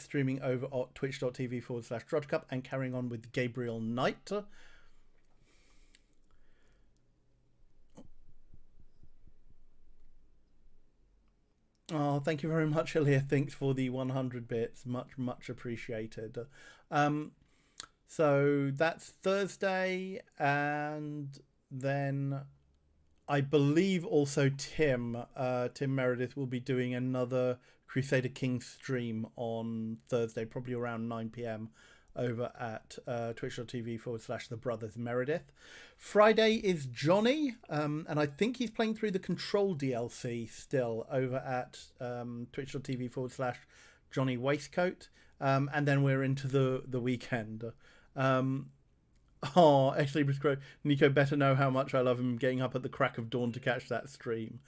streaming over at twitch.tv/Druddercup and carrying on with Gabriel Knight. Oh, thank you very much, Elia. Thanks for the 100 bits. Much appreciated. So that's Thursday, and then I believe also Tim Meredith will be doing another Crusader Kings stream on Thursday, probably around 9 p.m. over at twitch.tv/The Brothers Meredith. Friday is Johnny, and I think he's playing through the Control DLC still over at twitch.tv/Johnny Waistcoat. And then we're into the weekend. Actually, Nico better know how much I love him getting up at the crack of dawn to catch that stream.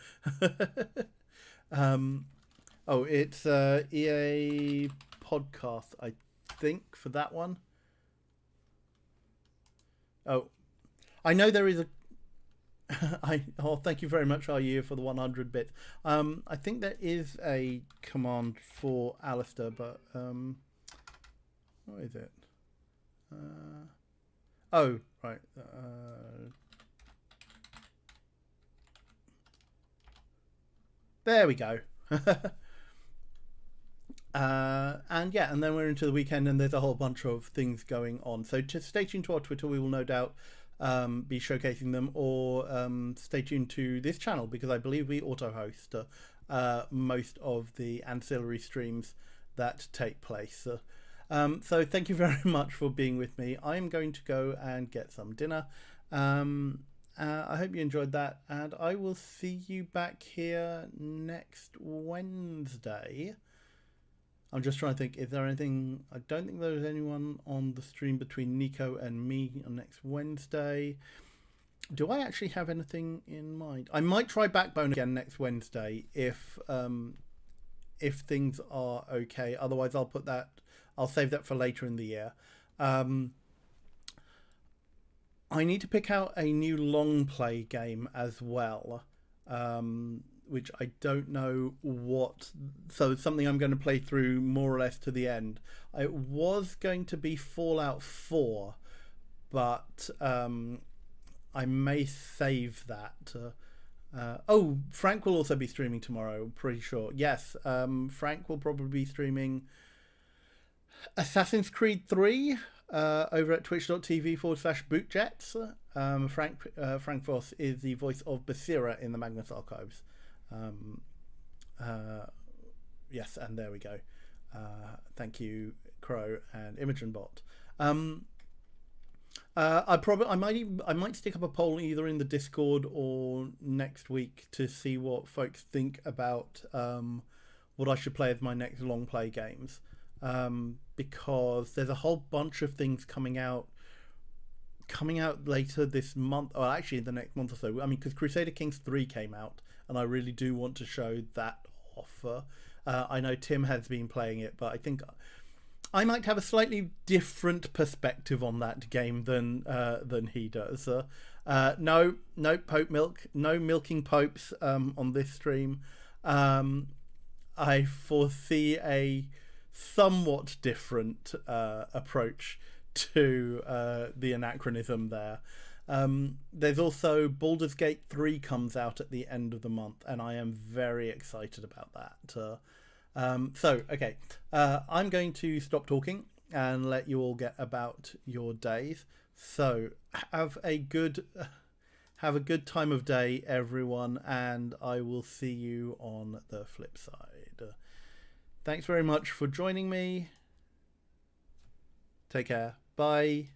It's EA Podcast, I think, for that one. Oh, I know there is a... thank you very much, RU, for the 100 bits. I think there is a command for Alistair, but... what is it? Oh, right. There we go. And then we're into the weekend, and there's a whole bunch of things going on. So just stay tuned to our Twitter. We will no doubt be showcasing them, or stay tuned to this channel, because I believe we auto-host most of the ancillary streams that take place. So thank you very much for being with me. I'm going to go and get some dinner. I hope you enjoyed that, and I will see you back here next Wednesday. I'm just trying to think, is there anything... I don't think there's anyone on the stream between Nico and me on next Wednesday. Do I actually have anything in mind? I might try Backbone again next Wednesday if things are okay. Otherwise, I'll save that for later in the year. I need to pick out a new long play game as well, which I don't know what. So it's something I'm going to play through more or less to the end. It was going to be Fallout 4, but I may save that. Frank will also be streaming tomorrow, I'm pretty sure. Yes, Frank will probably be streaming Assassin's Creed 3 over at twitch.tv/bootjets. Frank Voss is the voice of Basira in the Magnus Archives. Yes, and there we go. Thank you, Crow and Imogen Bot. I might stick up a poll either in the Discord or next week to see what folks think about what I should play as my next long play games. Because there's a whole bunch of things coming out later this month, or actually the next month or so. I mean, because Crusader Kings 3 came out, and I really do want to show that off. I know Tim has been playing it, but I think I might have a slightly different perspective on that game than he does. No Pope milk, no milking popes on this stream. I foresee a somewhat different approach to the anachronism there. There's also Baldur's Gate 3 comes out at the end of the month, and I am very excited about that. Okay, I'm going to stop talking and let you all get about your days. So have a good time of day, everyone, and I will see you on the flip side. Thanks very much for joining me. Take care. Bye.